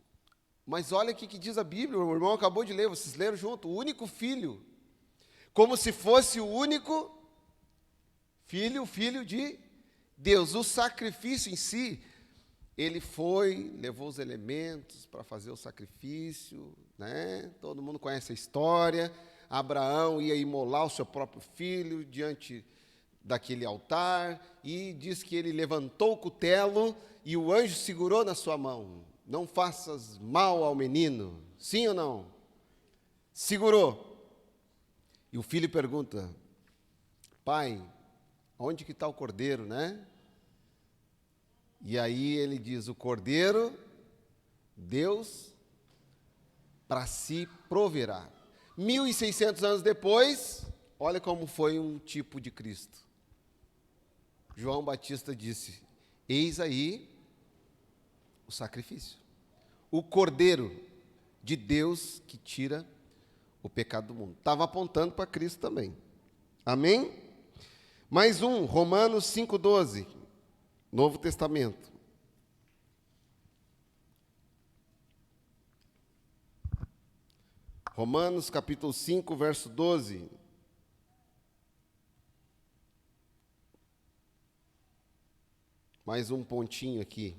mas olha o que diz a Bíblia, o irmão acabou de ler, vocês leram junto, o único filho, como se fosse o único filho, o filho de Deus. O sacrifício em si, ele foi, levou os elementos para fazer o sacrifício, né? Todo mundo conhece a história. Abraão ia imolar o seu próprio filho diante daquele altar, e diz que ele levantou o cutelo e o anjo segurou na sua mão. Não faças mal ao menino, sim ou não? Segurou. E o filho pergunta: pai, Onde que está o cordeiro, né? E aí ele diz, o cordeiro, Deus, para si proverá. 1.600 anos depois, olha como foi um tipo de Cristo. João Batista disse, eis aí o sacrifício. O cordeiro de Deus que tira o pecado do mundo. Estava apontando para Cristo também. Amém? Mais um, Romanos 5,12, Novo Testamento. Romanos capítulo 5, verso 12. Mais um pontinho aqui.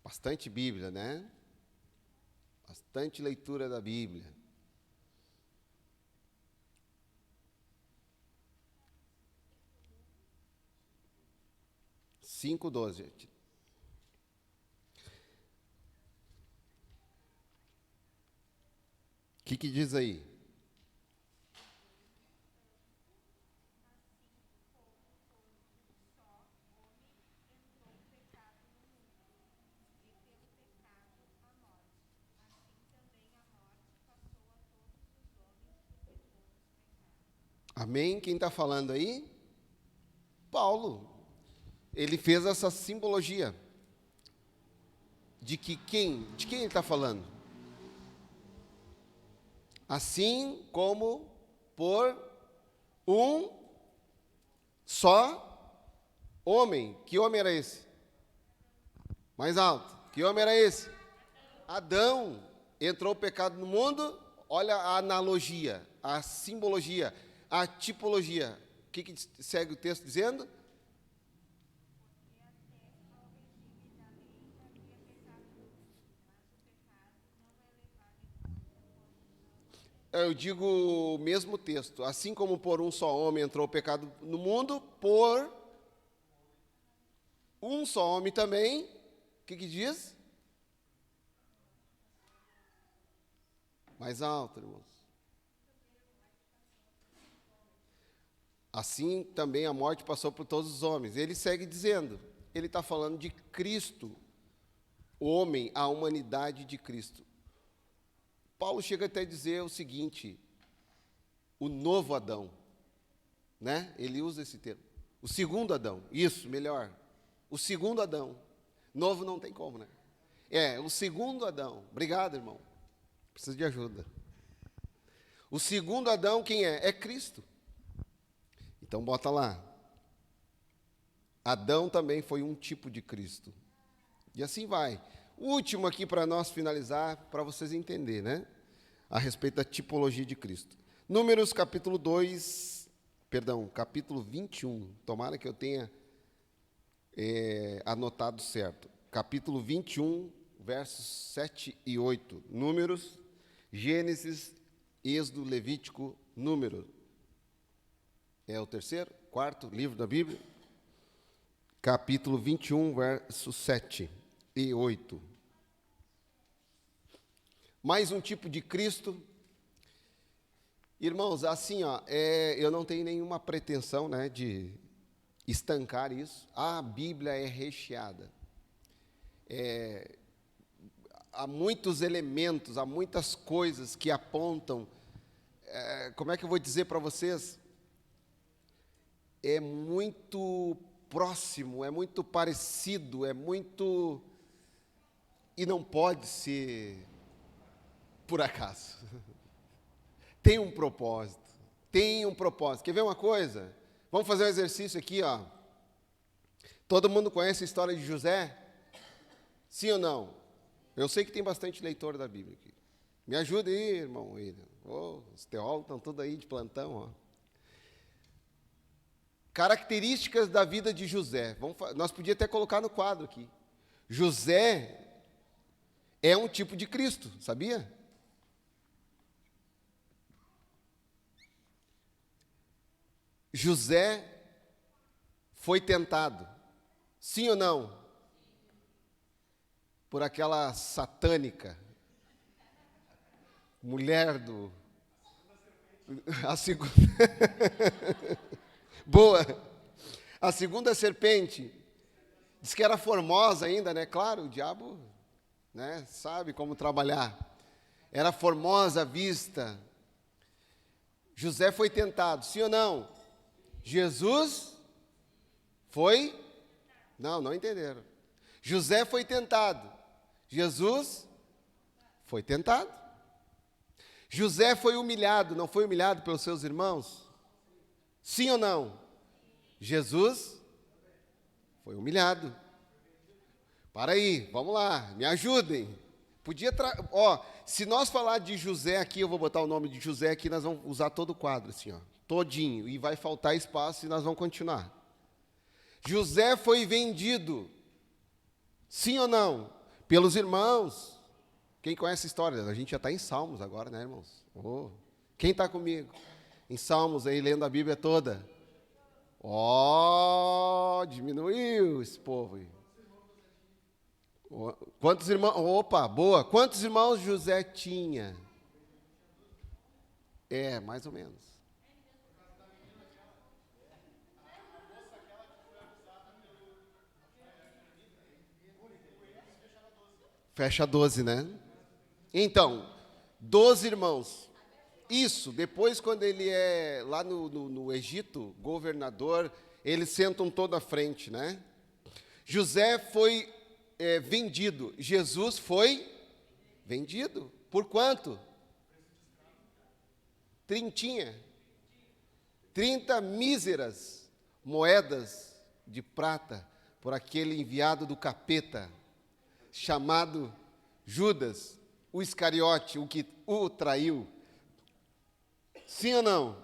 Bastante Bíblia, né? Bastante leitura da Bíblia. Cinco, 12. O que diz aí? Amém? Quem está falando aí? Paulo. Ele fez essa simbologia. De quem ele está falando? Assim como por um só homem. Que homem era esse? Mais alto. Que homem era esse? Adão. Entrou o pecado no mundo. Olha a analogia, a simbologia, a tipologia. O que segue o texto dizendo? Eu digo o mesmo texto. Assim como por um só homem entrou o pecado no mundo, por um só homem também, o que diz? Mais alto, irmãos. Assim também a morte passou por todos os homens. Ele segue dizendo, ele está falando de Cristo, o homem, a humanidade de Cristo. Paulo chega até a dizer o seguinte, o novo Adão, né? Ele usa esse termo. O segundo Adão, isso, melhor. O segundo Adão. Novo não tem como, né? O segundo Adão. Obrigado, irmão. Preciso de ajuda. O segundo Adão, quem é? É Cristo. Então, bota lá. Adão também foi um tipo de Cristo. E assim vai. O último aqui para nós finalizar, para vocês entenderem, né? A respeito da tipologia de Cristo. Números capítulo 21. Tomara que eu tenha anotado certo. Capítulo 21, versos 7 e 8. Números, Gênesis, Êxodo, Levítico, Número. É o terceiro, quarto livro da Bíblia. Capítulo 21, versos 7 e 8. Mais um tipo de Cristo. Irmãos, assim, eu não tenho nenhuma pretensão, né, de estancar isso. A Bíblia é recheada. Há muitos elementos, há muitas coisas que apontam. Como é que eu vou dizer para vocês? É muito próximo, é muito parecido, é muito... E não pode ser por acaso. Tem um propósito. Quer ver uma coisa? Vamos fazer um exercício aqui, ó. Todo mundo conhece a história de José? Sim ou não? Eu sei que tem bastante leitor da Bíblia aqui. Me ajuda aí, irmão. Os teólogos estão todos aí de plantão, ó. Características da vida de José. Nós podíamos até colocar no quadro aqui. José é um tipo de Cristo, sabia? José foi tentado. Sim ou não? por aquela satânica, mulher do... A segunda... Boa! A segunda serpente, diz que era formosa ainda, né? Claro, o diabo, né, sabe como trabalhar. Era formosa à vista. José foi tentado, sim ou não? Jesus foi? Não entenderam. José foi tentado. Jesus foi tentado. José foi humilhado, não foi humilhado pelos seus irmãos? Sim ou não? Jesus foi humilhado. Para aí, vamos lá, me ajudem. Se nós falar de José aqui, eu vou botar o nome de José aqui, nós vamos usar todo o quadro assim, ó, todinho, e vai faltar espaço e nós vamos continuar. José foi vendido, sim ou não? Pelos irmãos. Quem conhece a história? A gente já está em Salmos agora, né, irmãos? Quem está comigo? Em Salmos aí, lendo a Bíblia toda. Diminuiu esse povo aí. Quantos irmãos? Opa, boa. Quantos irmãos José tinha? Mais ou menos. Fecha 12, né? Então, 12 irmãos. Isso, depois quando ele é lá no Egito, governador, eles sentam toda a frente, né? José foi vendido. Jesus foi vendido. Por quanto? 30 míseras moedas de prata por aquele enviado do capeta, chamado Judas, o Iscariote, o que o traiu. Sim ou não?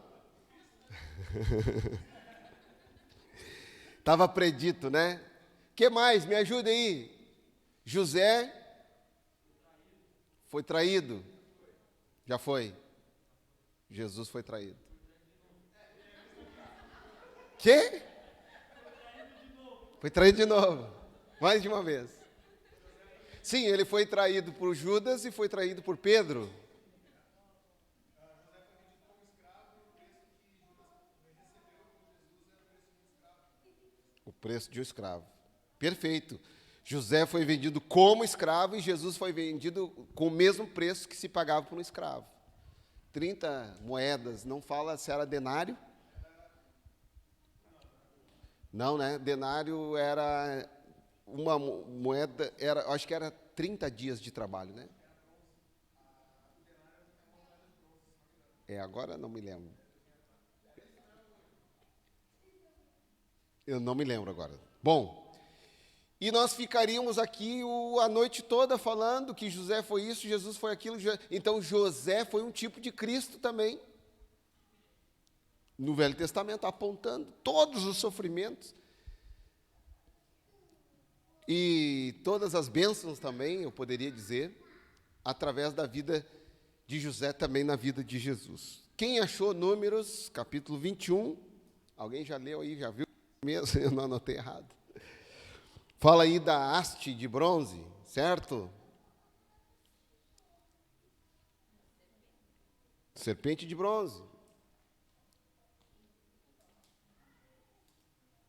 Estava predito, né? Que mais? Me ajude aí. José foi traído. Já foi. Jesus foi traído. Quê? Foi traído de novo. Mais de uma vez. Sim, ele foi traído por Judas e foi traído por Pedro. O preço de um escravo. Perfeito. José foi vendido como escravo e Jesus foi vendido com o mesmo preço que se pagava por um escravo. 30 moedas, não fala se era denário? Não, né? Denário era uma moeda, acho que era 30 dias de trabalho, né? Agora não me lembro. Eu não me lembro agora. Bom, e nós ficaríamos aqui a noite toda falando que José foi isso, Jesus foi aquilo. Então, José foi um tipo de Cristo também. No Velho Testamento, apontando todos os sofrimentos. E todas as bênçãos também, eu poderia dizer, através da vida de José, também na vida de Jesus. Quem achou Números, capítulo 21? Alguém já leu aí, já viu? Mesmo, eu não anotei errado. Fala aí da haste de bronze, certo? Serpente de bronze.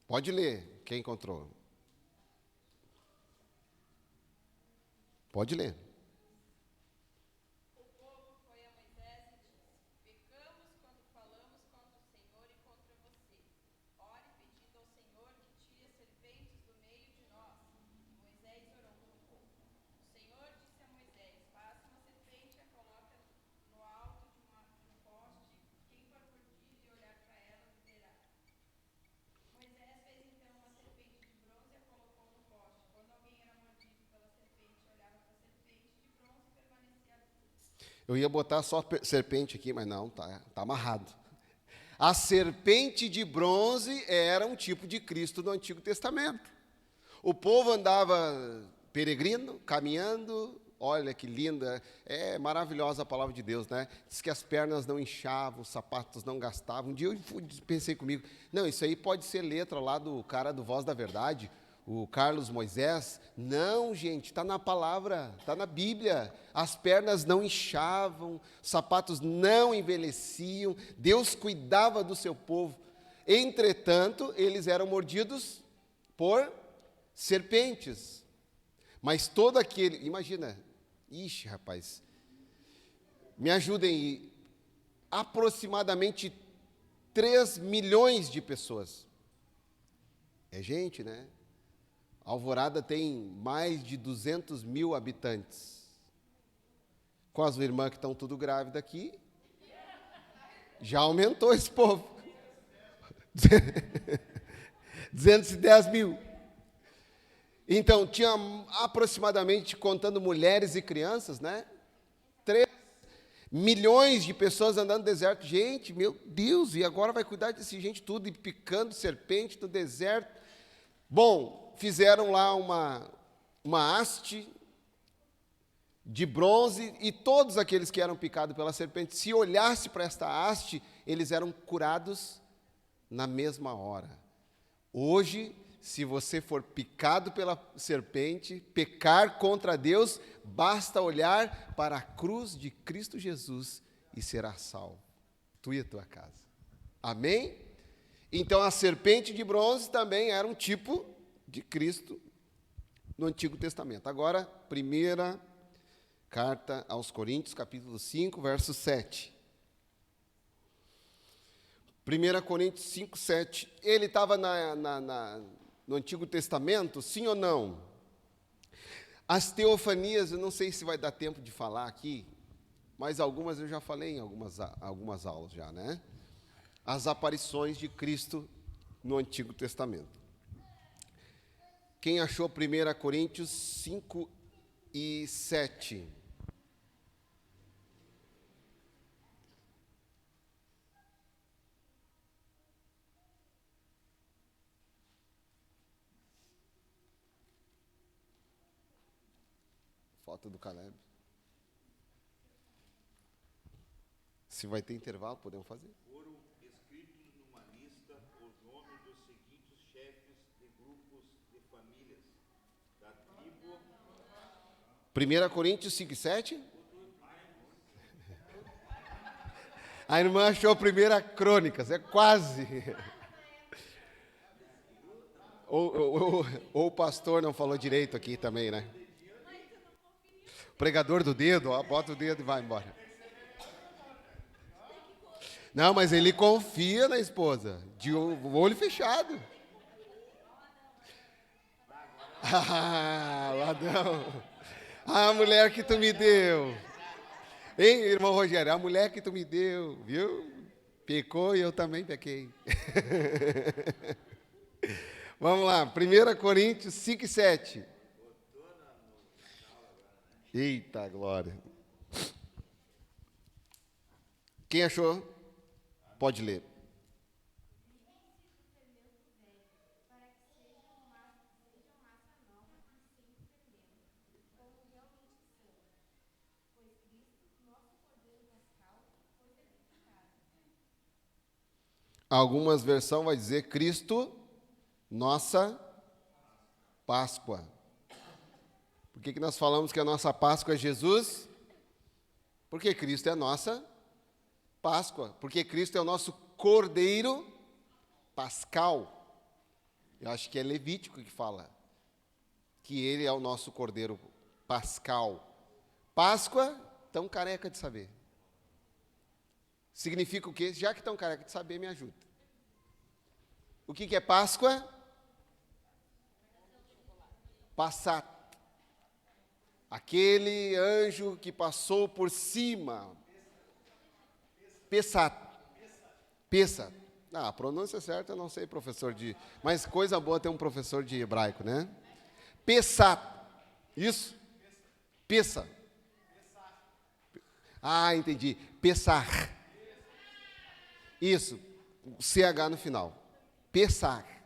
Pode ler, quem encontrou. Pode ler. O povo foi a Moisés e disse: Pecamos quando falamos contra o Senhor e contra você. Ore pedindo ao Senhor que tire as serpentes do meio de nós. Moisés orou pelo povo. O Senhor disse a Moisés: Faça uma serpente e a coloca no alto de um poste. Quem for por dia e olhar para ela viverá. Moisés fez então uma serpente de bronze e a colocou no poste. Quando alguém era mordido pela serpente, olhava para a serpente de bronze e permanecia vivo. Eu ia botar só serpente aqui, mas não, tá amarrado. A serpente de bronze era um tipo de Cristo do Antigo Testamento. O povo andava peregrino, caminhando, olha que linda, é maravilhosa a palavra de Deus, né? Diz que as pernas não inchavam, os sapatos não gastavam. Um dia eu pensei comigo, não, isso aí pode ser letra lá do cara do Voz da Verdade, o Carlos Moisés. Não, gente, está na palavra, está na Bíblia. As pernas não inchavam, os sapatos não envelheciam, Deus cuidava do seu povo. Entretanto, eles eram mordidos por serpentes. Mas todo aquele, imagina, ixi, rapaz, me ajudem aí, aproximadamente 3 milhões de pessoas. É gente, né? Alvorada tem mais de 200 mil habitantes. Com as irmãs que estão tudo grávidas aqui, já aumentou esse povo. 210 mil. Então, tinha aproximadamente, contando mulheres e crianças, né? 3 milhões de pessoas andando no deserto. Gente, meu Deus, e agora vai cuidar desse gente tudo, e picando serpente no deserto. Bom, fizeram lá uma haste de bronze, e todos aqueles que eram picados pela serpente, se olhasse para esta haste, eles eram curados na mesma hora. Hoje, se você for picado pela serpente, pecar contra Deus, basta olhar para a cruz de Cristo Jesus e será salvo, tu e a tua casa. Amém? Então, a serpente de bronze também era um tipo de Cristo no Antigo Testamento. Agora, primeira carta aos Coríntios, capítulo 5, verso 7. 1 Coríntios 5, 7. Ele estava no Antigo Testamento, sim ou não? As teofanias, eu não sei se vai dar tempo de falar aqui, mas algumas eu já falei em algumas aulas já, né? As aparições de Cristo no Antigo Testamento. Quem achou 1 Coríntios 5 e 7? Foto do Caleb. Se vai ter intervalo, podemos fazer. Foram escritos numa lista os nomes dos seguintes chefes de grupos de famílias da tribo. 1 Coríntios 5 e 7? A irmã achou 1 Crônicas, é quase. Ou o pastor não falou direito aqui também, né? Pregador do dedo, ó, bota o dedo e vai embora. Não, mas ele confia na esposa, de olho fechado. Ah, ladrão. A mulher que tu me deu. Hein, irmão Rogério, a mulher que tu me deu, viu? Pecou e eu também pequei. Vamos lá, 1 Coríntios 5 e 7. Eita glória. Quem achou? Pode ler. Algumas versões vai dizer Cristo, nossa Páscoa. Por que nós falamos que a nossa Páscoa é Jesus? Porque Cristo é a nossa Páscoa. Porque Cristo é o nosso Cordeiro Pascal. Eu acho que é Levítico que fala que ele é o nosso Cordeiro Pascal. Páscoa, tão careca de saber. Significa o quê? Já que estão careca de saber, me ajuda. O que é Páscoa? Passar. Aquele anjo que passou por cima. Pessat. Pessa. A pronúncia certa eu não sei, professor de... Mas coisa boa ter um professor de hebraico, né? Pessat. Isso? Pessa. Ah, entendi. Pessar. Isso. CH no final. Pessar.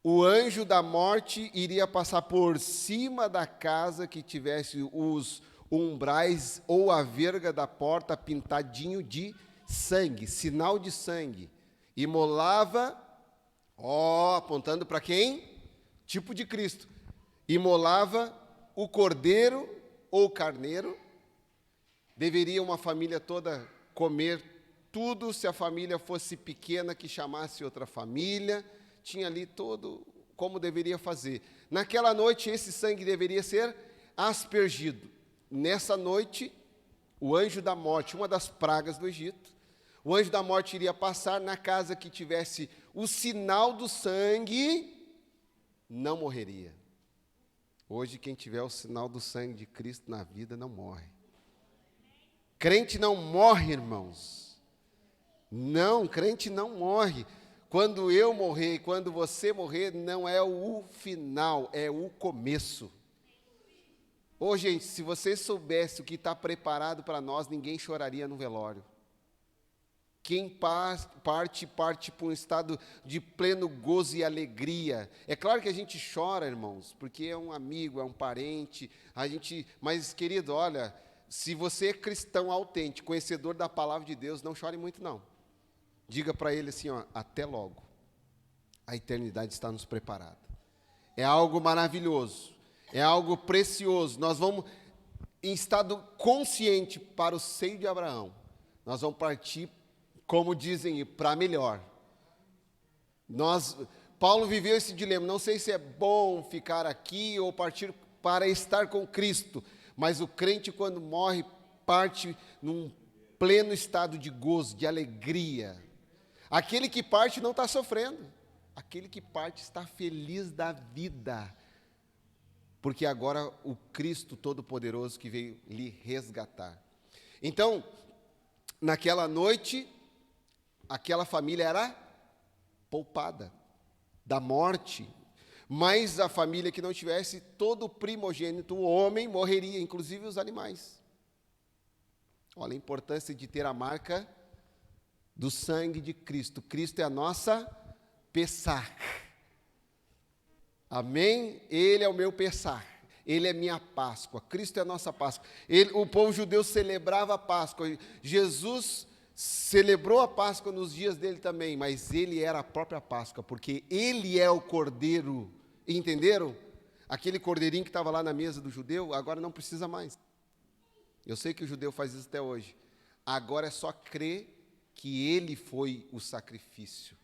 O anjo da morte iria passar por cima da casa que tivesse os umbrais ou a verga da porta pintadinho de sangue, sinal de sangue. Imolava, apontando para quem? tipo de Cristo, imolava o cordeiro ou carneiro. Deveria uma família toda comer tudo. Se a família fosse pequena, que chamasse outra família. Tinha ali todo como deveria fazer. Naquela noite, esse sangue deveria ser aspergido. Nessa noite, o anjo da morte, uma das pragas do Egito, o anjo da morte iria passar na casa que tivesse o sinal do sangue, não morreria. Hoje, quem tiver o sinal do sangue de Cristo na vida, não morre. Crente não morre, irmãos. Não, crente não morre. Quando eu morrer, quando você morrer, não é o final, é o começo. Ô, gente, se vocês soubessem o que está preparado para nós, ninguém choraria no velório. Quem parte para um estado de pleno gozo e alegria. É claro que a gente chora, irmãos, porque é um amigo, é um parente, mas, querido, olha, se você é cristão autêntico, conhecedor da palavra de Deus, não chore muito, não. Diga para ele assim, ó, até logo. A eternidade está nos preparada. É algo maravilhoso, é algo precioso. Nós vamos, em estado consciente, para o seio de Abraão. Nós vamos partir, como dizem, para melhor. Paulo viveu esse dilema, não sei se é bom ficar aqui ou partir para estar com Cristo, mas o crente, quando morre, parte num pleno estado de gozo, de alegria. Aquele que parte não está sofrendo, aquele que parte está feliz da vida, porque agora o Cristo Todo-Poderoso que veio lhe resgatar. Então, naquela noite, aquela família era poupada da morte, mas a família que não tivesse, todo primogênito, o homem, morreria, inclusive os animais. Olha a importância de ter a marca do sangue de Cristo. Cristo é a nossa Pessach. Amém? Ele é o meu Pessach. Ele é minha Páscoa. Cristo é a nossa Páscoa. O povo judeu celebrava a Páscoa. Jesus celebrou a Páscoa nos dias dele também, mas ele era a própria Páscoa, porque ele é o cordeiro. Entenderam? Aquele cordeirinho que estava lá na mesa do judeu, agora não precisa mais. Eu sei que o judeu faz isso até hoje. Agora é só crer que ele foi o sacrifício.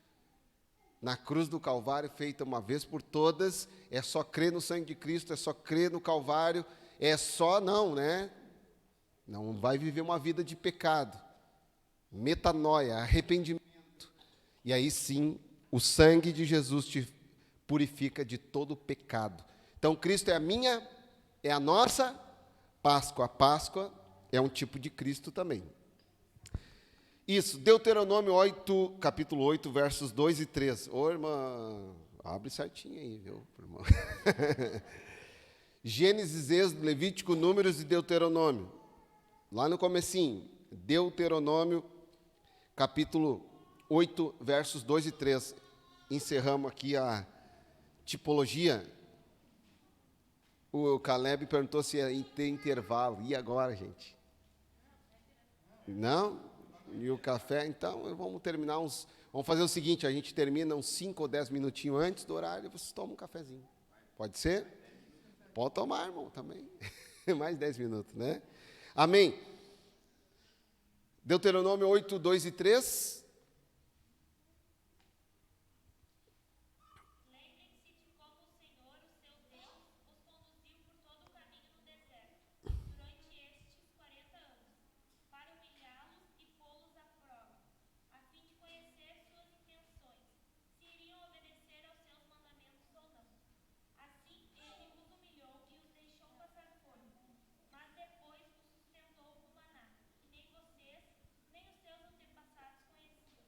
Na cruz do Calvário, feita uma vez por todas, é só crer no sangue de Cristo, é só crer no Calvário, não vai viver uma vida de pecado. Metanoia, arrependimento. E aí sim, o sangue de Jesus te purifica de todo pecado. Então, Cristo é a nossa Páscoa. A Páscoa é um tipo de Cristo também. Isso, Deuteronômio 8, capítulo 8, versos 2 e 3. Ô, irmã, abre certinho aí, viu, irmão? Gênesis, Êxodo, Levítico, Números e Deuteronômio. Lá no comecinho, Deuteronômio, capítulo 8, versos 2 e 3. Encerramos aqui a tipologia. O Caleb perguntou se ia ter intervalo. E agora, gente? Não? E o café? Então, vamos terminar vamos fazer o seguinte, a gente termina uns 5 ou 10 minutinhos antes do horário e vocês tomam um cafezinho. Pode ser? Pode tomar, irmão, também. Mais 10 minutos, né? Amém. Deuteronômio 8, 2 e 3. Lembrem-se de como o Senhor, o seu Deus, os conduziu por todo o caminho no deserto, durante estes 40 anos, para humilhá-los e pô-los à prova, a fim de conhecer suas intenções, se iriam obedecer aos seus mandamentos ou não. Assim ele os humilhou e os deixou passar fome, mas depois os sustentou com maná, que nem vocês, nem os seus antepassados conheciam,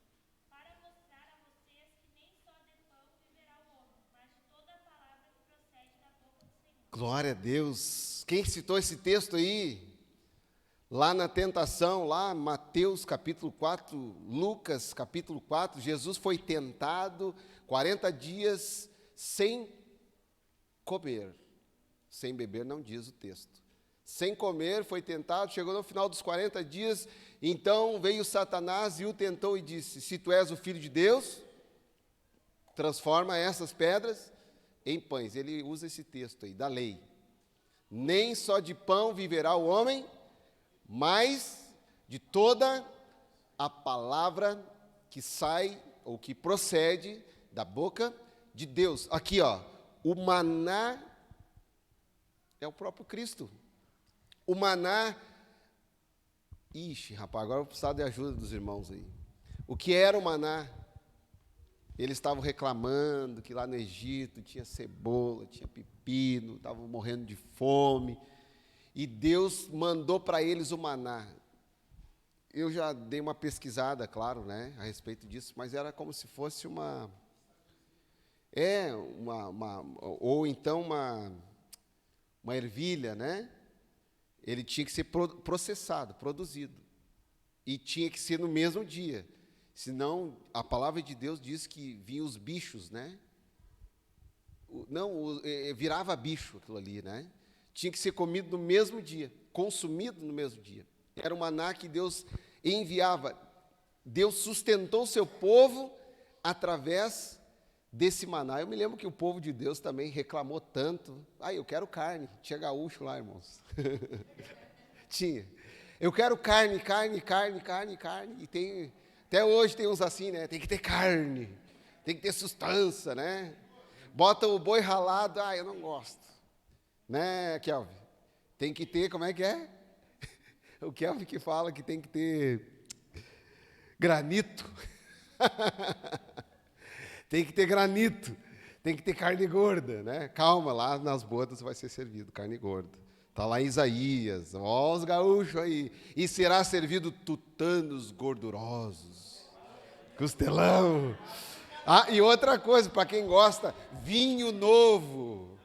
para mostrar a vocês que nem só de pão viverá o homem, mas de toda a palavra que procede da boca do Senhor. Glória a Deus. Quem citou esse texto aí? Lá na tentação, lá Mateus capítulo 4, Lucas capítulo 4, Jesus foi tentado 40 dias sem comer. Sem beber não diz o texto. Sem comer, foi tentado, chegou no final dos 40 dias, então veio Satanás e o tentou e disse, se tu és o Filho de Deus, transforma essas pedras em pães. Ele usa esse texto aí, da lei. Nem só de pão viverá o homem, mas de toda a palavra que sai ou que procede da boca de Deus. Aqui, ó, o maná é o próprio Cristo. O maná, ixi, rapaz, agora eu vou precisar de ajuda dos irmãos aí. O que era o maná? Eles estavam reclamando que lá no Egito tinha cebola, tinha pepino, estavam morrendo de fome. E Deus mandou para eles o maná. Eu já dei uma pesquisada, claro, né, a respeito disso, mas era como se fosse ou então uma ervilha, né? Ele tinha que ser processado, produzido. E tinha que ser no mesmo dia. Senão, a palavra de Deus diz que vinham os bichos, né? Virava bicho aquilo ali, né? Tinha que ser comido no mesmo dia, consumido no mesmo dia. Era um maná que Deus enviava. Deus sustentou o seu povo através desse maná. Eu me lembro que o povo de Deus também reclamou tanto. Eu quero carne. Tinha gaúcho lá, irmãos. Tinha. Eu quero carne. E tem, até hoje tem uns assim, né? Tem que ter carne. Tem que ter sustância, né? Bota o boi ralado. Eu não gosto. Né, Kelvin? Tem que ter, como é que é? O Kelvin que fala que tem que ter granito. Tem que ter granito. Tem que ter carne gorda, né? Calma, lá nas bodas vai ser servido carne gorda. Está lá em Isaías. Ó os gaúchos aí. E será servido tutanos gordurosos. Costelão. E outra coisa, para quem gosta, vinho novo.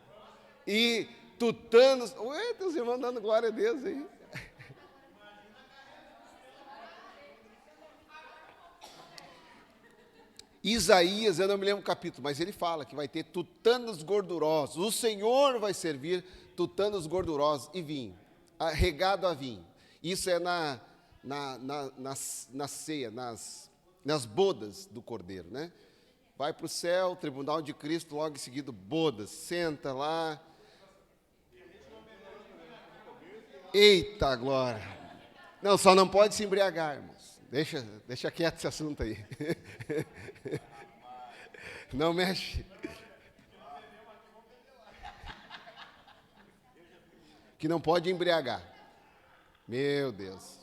E tutanos. Ué, tem os irmãos dando glória a Deus aí. Isaías, eu não me lembro o capítulo, mas ele fala que vai ter tutanos gordurosos. O Senhor vai servir tutanos gordurosos e vinho, regado a vinho. Isso é na ceia, nas bodas do Cordeiro, né? Vai para o céu, tribunal de Cristo, logo em seguida bodas, senta lá. Eita glória! Não, só não pode se embriagar, irmãos. Deixa quieto esse assunto aí. Não mexe. Que não pode embriagar. Meu Deus.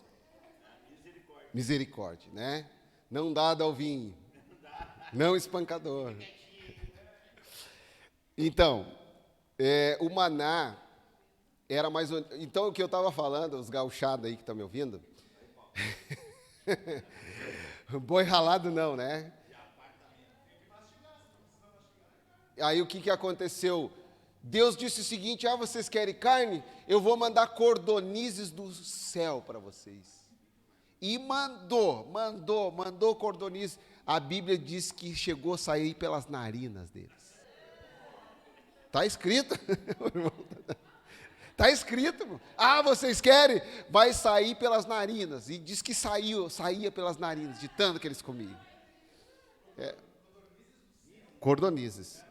Misericórdia, né? Não dado ao vinho. Não espancador. Então, o maná era mais... Então, o que eu estava falando, os gauchados aí que estão me ouvindo... Boi ralado não, né? Aí o que aconteceu? Deus disse o seguinte: vocês querem carne? Eu vou mandar cordonizes do céu para vocês. E mandou cordonizes. A Bíblia diz que chegou a sair pelas narinas deles. Está escrito? Está escrito. Vocês querem? Vai sair pelas narinas. E diz que saía pelas narinas, de tanto que eles comiam. Cordonizes.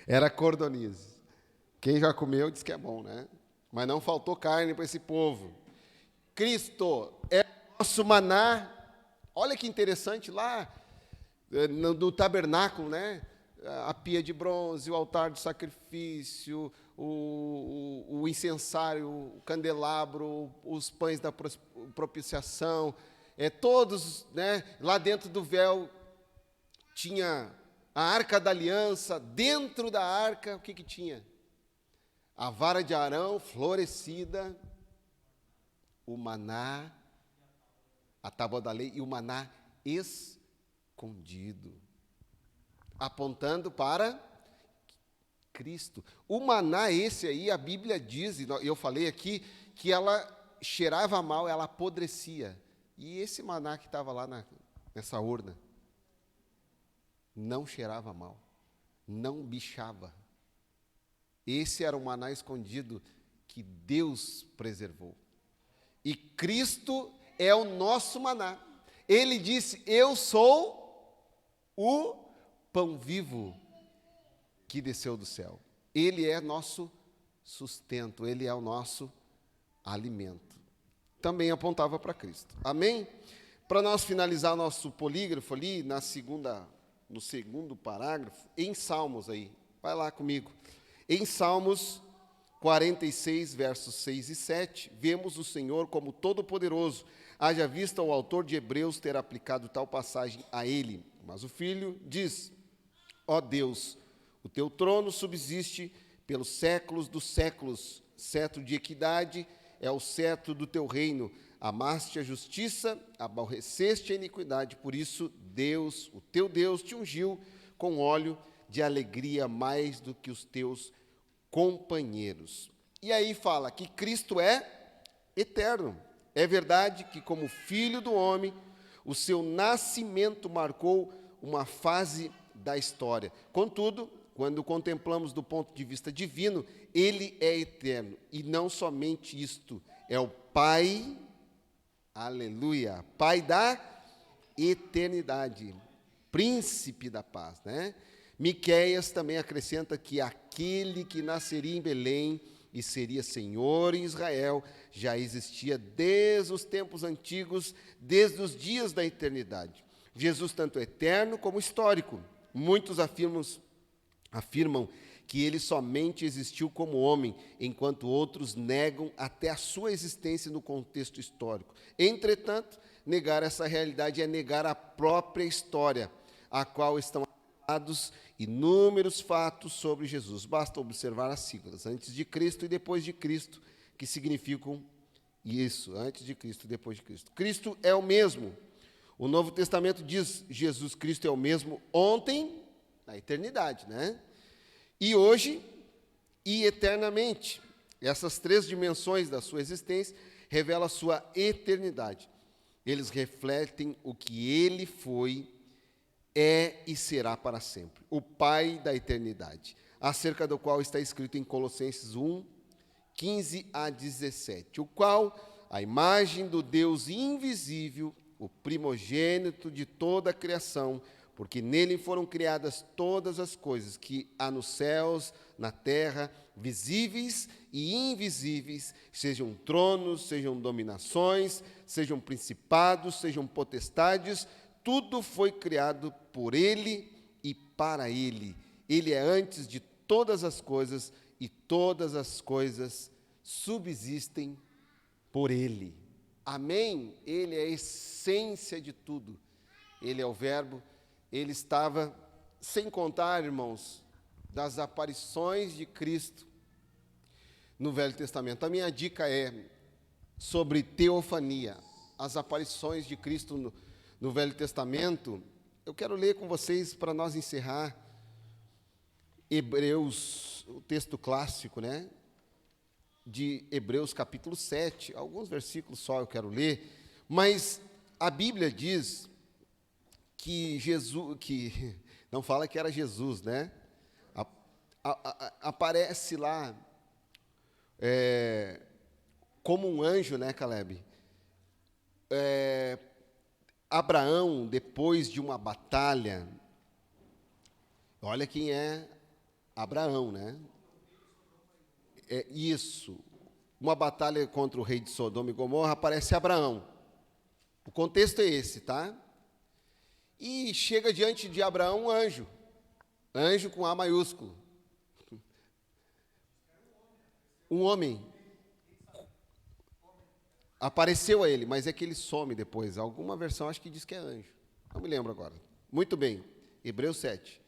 Era cordonizes. Quem já comeu diz que é bom, né? Mas não faltou carne para esse povo. Cristo é o nosso maná. Olha que interessante lá no tabernáculo, né? A pia de bronze, o altar de sacrifício, o incensário, o candelabro, os pães da propiciação, todos, né? Lá dentro do véu tinha a arca da aliança. Dentro da arca, o que tinha? A vara de Arão florescida, o maná, a tábua da lei e o maná escondido, apontando para Cristo. O maná esse aí, a Bíblia diz, e eu falei aqui, que ela cheirava mal, ela apodrecia. E esse maná que estava lá nessa urna, não cheirava mal, não bichava. Esse era o maná escondido que Deus preservou. E Cristo é o nosso maná. Ele disse: eu sou o pão vivo que desceu do céu. Ele é nosso sustento, Ele é o nosso alimento. Também apontava para Cristo. Amém? Para nós finalizar nosso polígrafo ali, no segundo parágrafo, em Salmos aí, vai lá comigo. Em Salmos 46, versos 6 e 7, vemos o Senhor como todo-poderoso. Haja vista o autor de Hebreus ter aplicado tal passagem a ele. Mas o Filho diz: ó Deus, o teu trono subsiste pelos séculos dos séculos. Cetro de equidade é o cetro do teu reino. Amaste a justiça, aborreceste a iniquidade. Por isso, Deus, o teu Deus, te ungiu com óleo de alegria mais do que os teus companheiros. E aí fala que Cristo é eterno. É verdade que, como filho do homem, o seu nascimento marcou uma fase da história. Contudo, quando contemplamos do ponto de vista divino, ele é eterno. E não somente isto, é o Pai, aleluia, Pai da eternidade, príncipe da paz, né? Miqueias também acrescenta que aquele que nasceria em Belém e seria Senhor em Israel já existia desde os tempos antigos, desde os dias da eternidade. Jesus tanto é eterno como histórico. Muitos afirmam que ele somente existiu como homem, enquanto outros negam até a sua existência no contexto histórico. Entretanto, negar essa realidade é negar a própria história, a qual estão dados inúmeros fatos sobre Jesus. Basta observar as siglas, antes de Cristo e depois de Cristo, que significam isso, antes de Cristo e depois de Cristo. Cristo é o mesmo. O Novo Testamento diz: Jesus Cristo é o mesmo ontem, na eternidade, né? E hoje e eternamente. Essas três dimensões da sua existência revelam a sua eternidade. Eles refletem o que ele foi, é e será para sempre, o Pai da eternidade, acerca do qual está escrito em Colossenses 1, 15 a 17, o qual, a imagem do Deus invisível, o primogênito de toda a criação, porque nele foram criadas todas as coisas que há nos céus, na terra, visíveis e invisíveis, sejam tronos, sejam dominações, sejam principados, sejam potestades, tudo foi criado por ele e para ele. Ele é antes de todas as coisas e todas as coisas subsistem por ele. Amém? Ele é a essência de tudo. Ele é o Verbo. Ele estava, sem contar, irmãos, das aparições de Cristo no Velho Testamento. A minha dica é sobre teofania, as aparições de Cristo no Velho Testamento. Eu quero ler com vocês, para nós encerrar, Hebreus, o texto clássico, né? De Hebreus capítulo 7, alguns versículos só eu quero ler, mas a Bíblia diz que Jesus, que não fala que era Jesus, né? Aparece lá como um anjo, né, Caleb? Abraão, depois de uma batalha, olha quem é Abraão, né? É isso, uma batalha contra o rei de Sodoma e Gomorra, aparece Abraão. O contexto é esse, tá? E chega diante de Abraão um anjo, anjo com A maiúsculo. Um homem. Apareceu a ele, mas é que ele some depois. Alguma versão acho que diz que é anjo. Não me lembro agora. Muito bem, Hebreus 7.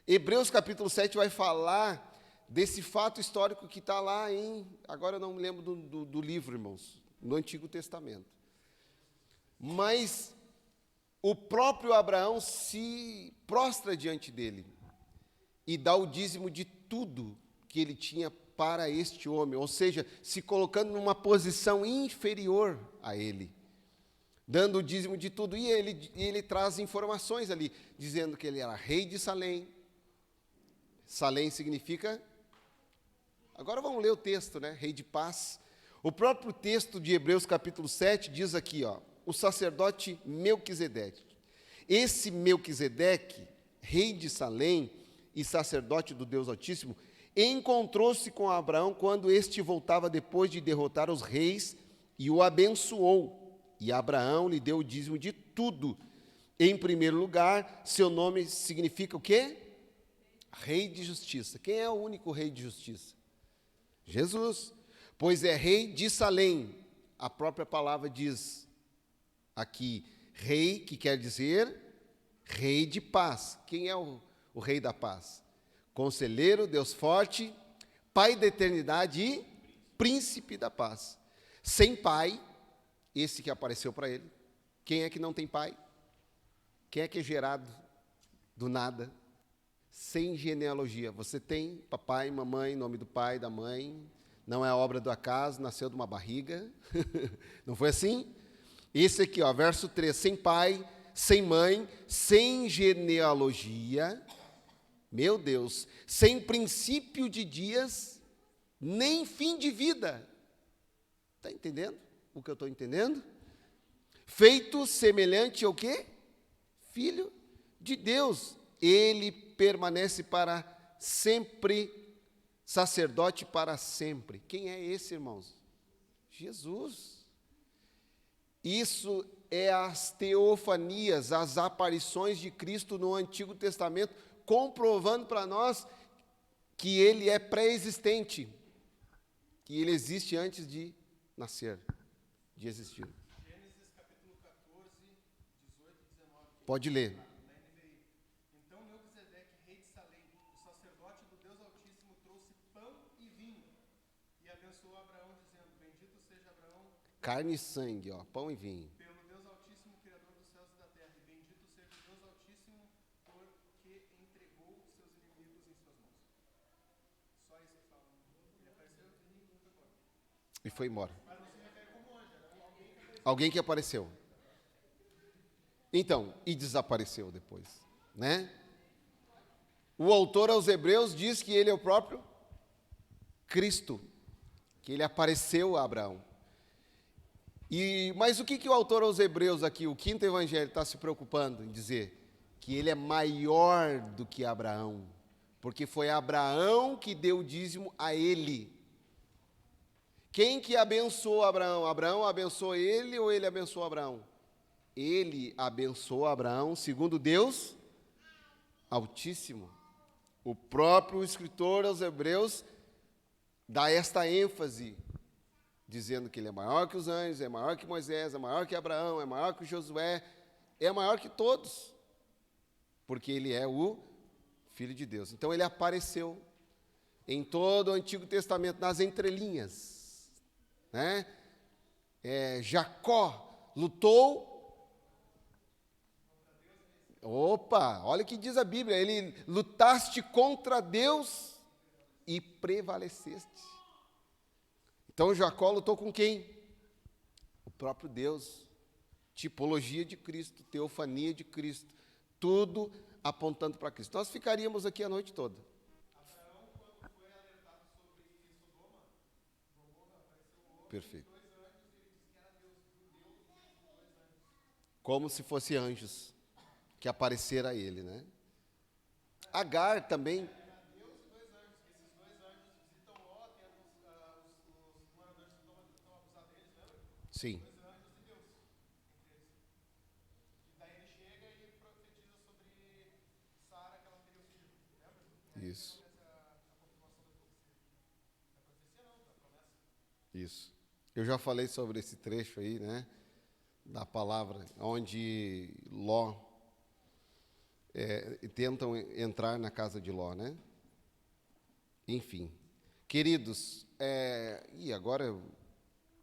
Hebreus capítulo 7 vai falar desse fato histórico que está lá em... Agora eu não me lembro do livro, irmãos, no Antigo Testamento. Mas o próprio Abraão se prostra diante dele e dá o dízimo de tudo que ele tinha para este homem, ou seja, se colocando numa posição inferior a ele, dando o dízimo de tudo. E ele traz informações ali, dizendo que ele era rei de Salém. Salém significa... Agora vamos ler o texto, né? Rei de paz. O próprio texto de Hebreus capítulo 7 diz aqui, ó, o sacerdote Melquisedeque. Esse Melquisedeque rei de Salém e sacerdote do Deus Altíssimo, encontrou-se com Abraão quando este voltava depois de derrotar os reis e o abençoou. E Abraão lhe deu o dízimo de tudo. Em primeiro lugar, seu nome significa o quê? Rei de justiça. Quem é o único rei de justiça? Jesus. Pois é rei de Salém. A própria palavra diz aqui, rei, que quer dizer rei de paz. Quem é o rei da paz? Conselheiro, Deus forte, Pai da eternidade e príncipe da paz. Sem pai, esse que apareceu para ele. Quem é que não tem pai? Quem é que é gerado do nada? Sem genealogia. Você tem papai, mamãe, nome do pai, da mãe. Não é obra do acaso, nasceu de uma barriga. Não foi assim? Esse aqui, ó, verso 3. Sem pai, sem mãe, sem genealogia. Meu Deus, sem princípio de dias, nem fim de vida. Está entendendo o que eu estou entendendo? Feito semelhante ao quê? Filho de Deus. Ele permanece para sempre, sacerdote para sempre. Quem é esse, irmãos? Jesus. Isso é as teofanias, as aparições de Cristo no Antigo Testamento, comprovando para nós que ele é pré-existente, que ele existe antes de nascer, de existir. Gênesis capítulo 14, 18 e 19. Pode ler. Na NVI. Então Melquisedeque, rei de Salém, o sacerdote do Deus Altíssimo, trouxe pão e vinho e abençoou Abraão, dizendo: Bendito seja Abraão Carne e sangue, ó, pão e vinho. pelo Deus Altíssimo, Criador dos céus e da terra, e bendito seja o Deus Altíssimo, porque entregou seus inimigos em suas mãos. Só isso que fala. Ele apareceu e foi embora. E foi embora. Mas não se refere como anjo, era alguém que apareceu. Alguém que apareceu. Então, e desapareceu depois, né? O autor aos Hebreus diz que ele é o próprio Cristo, que ele apareceu a Abraão. Mas o que o autor aos Hebreus aqui, o quinto evangelho, está se preocupando em dizer? Que ele é maior do que Abraão, porque foi Abraão que deu o dízimo a ele. Quem que abençoou Abraão? Abraão abençoou ele ou ele abençoou Abraão? Ele abençoou Abraão segundo Deus Altíssimo. O próprio escritor aos Hebreus dá esta ênfase, dizendo que ele é maior que os anjos, é maior que Moisés, é maior que Abraão, é maior que Josué, é maior que todos, porque ele é o Filho de Deus. Então ele apareceu em todo o Antigo Testamento, nas entrelinhas, né? Jacó lutou. Opa, olha o que diz a Bíblia, ele lutaste contra Deus e prevaleceste. Então Jacó lutou com quem? O próprio Deus. Tipologia de Cristo, teofania de Cristo, tudo apontando para Cristo. Nós ficaríamos aqui a noite toda. Abraão, quando foi alertado sobre Sodoma, Gomorra, apareceu Perfeito. dois anjos e ele disse que era Deus, dois anjos. Como se fossem anjos que apareceram a ele, né? Agar também. Era Deus e dois anjos, que esses dois anjos visitam Ló, tem os moradores de Sodoma que estão abusados deles, lembra? Sim, Dois anjos e Deus, entre eles. E daí ele chega e profetiza sobre Sara, que ela teria o filho, lembra? isso, A confirmação da profecia. Da profecia não, da promessa. isso. Eu já falei sobre esse trecho aí, né? Da palavra, onde Ló tentam entrar na casa de Ló, né? Enfim, queridos, e agora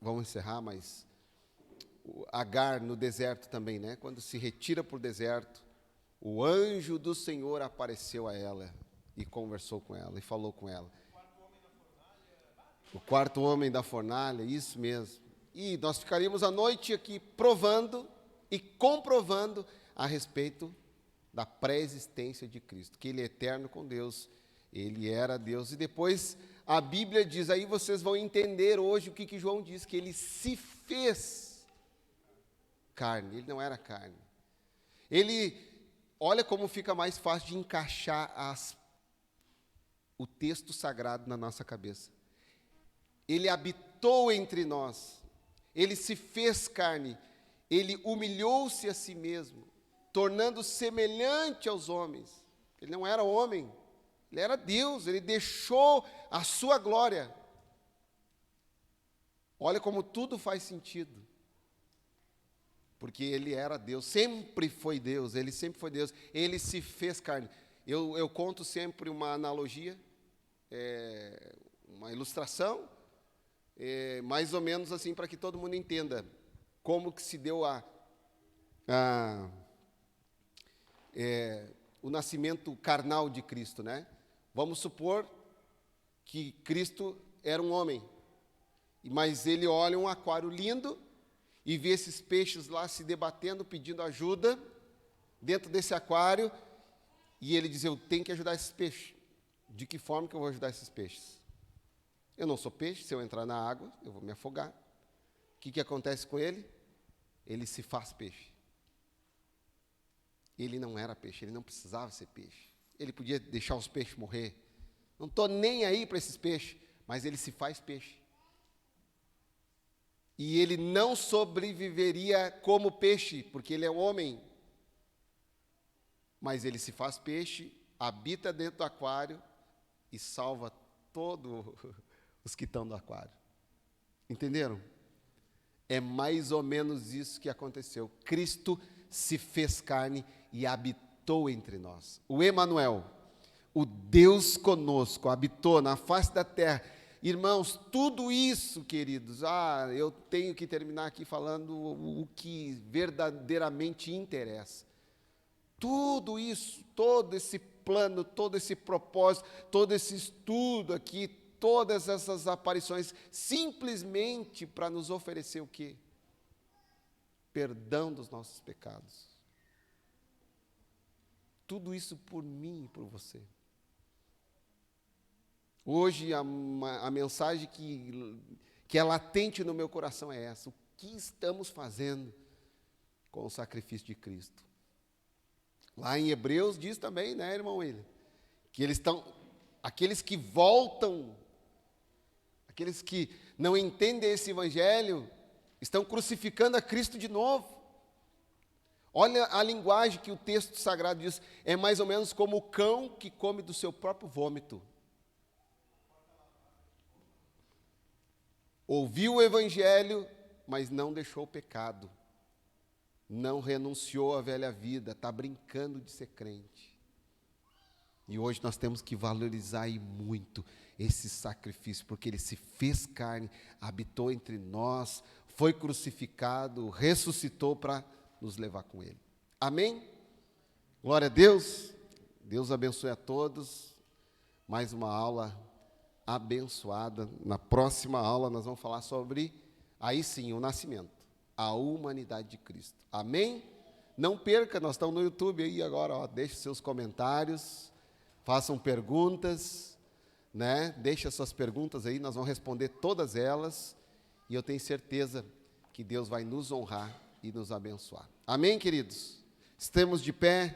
vamos encerrar, mas Agar no deserto também, né? Quando se retira para o deserto, o anjo do Senhor apareceu a ela e conversou com ela e falou com ela. O quarto homem da fornalha, isso mesmo. E nós ficaríamos a noite aqui provando e comprovando a respeito da pré-existência de Cristo, que ele é eterno com Deus, ele era Deus. E depois a Bíblia diz, aí vocês vão entender hoje o que João diz, que ele se fez carne, ele não era carne. Ele olha como fica mais fácil de encaixar o texto sagrado na nossa cabeça. Ele habitou entre nós, ele se fez carne, ele humilhou-se a si mesmo, tornando-se semelhante aos homens. Ele não era homem, ele era Deus, ele deixou a sua glória. Olha como tudo faz sentido. Porque ele era Deus, sempre foi Deus, ele sempre foi Deus, ele se fez carne. Eu conto sempre uma analogia, uma ilustração, mais ou menos assim, para que todo mundo entenda como que se deu o nascimento carnal de Cristo, né? Vamos supor que Cristo era um homem, mas ele olha um aquário lindo e vê esses peixes lá se debatendo, pedindo ajuda dentro desse aquário, e ele diz: eu tenho que ajudar esses peixes. De que forma que eu vou ajudar esses peixes? Eu não sou peixe, se eu entrar na água, eu vou me afogar. O que acontece com ele? Ele se faz peixe. Ele não era peixe, ele não precisava ser peixe. Ele podia deixar os peixes morrer. Não estou nem aí para esses peixes, mas ele se faz peixe. E ele não sobreviveria como peixe, porque ele é homem. Mas ele se faz peixe, habita dentro do aquário e salva todos os que estão no aquário. Entenderam? É mais ou menos isso que aconteceu. Cristo se fez carne e habitou entre nós. O Emanuel, o Deus conosco, habitou na face da terra. Irmãos, tudo isso, queridos, eu tenho que terminar aqui falando o que verdadeiramente interessa. Tudo isso, todo esse plano, todo esse propósito, todo esse estudo aqui, todas essas aparições, simplesmente para nos oferecer o quê? Perdão dos nossos pecados. Tudo isso por mim e por você. Hoje, a mensagem que é latente no meu coração é essa: o que estamos fazendo com o sacrifício de Cristo? Lá em Hebreus diz também, né, irmão William, que aqueles que voltam, aqueles que não entendem esse evangelho, estão crucificando a Cristo de novo. Olha a linguagem que o texto sagrado diz, é mais ou menos como o cão que come do seu próprio vômito. Ouviu o evangelho, mas não deixou o pecado. Não renunciou à velha vida, está brincando de ser crente. E hoje nós temos que valorizar e muito esse sacrifício, porque ele se fez carne, habitou entre nós, foi crucificado, ressuscitou para nos levar com ele. Amém? Glória a Deus. Deus abençoe a todos. Mais uma aula abençoada. Na próxima aula nós vamos falar sobre, aí sim, o nascimento, a humanidade de Cristo. Amém? Não perca, nós estamos no YouTube aí agora, deixe seus comentários, façam perguntas, né? Deixe as suas perguntas aí, nós vamos responder todas elas, e eu tenho certeza que Deus vai nos honrar e nos abençoar. Amém, queridos? Estejamos de pé.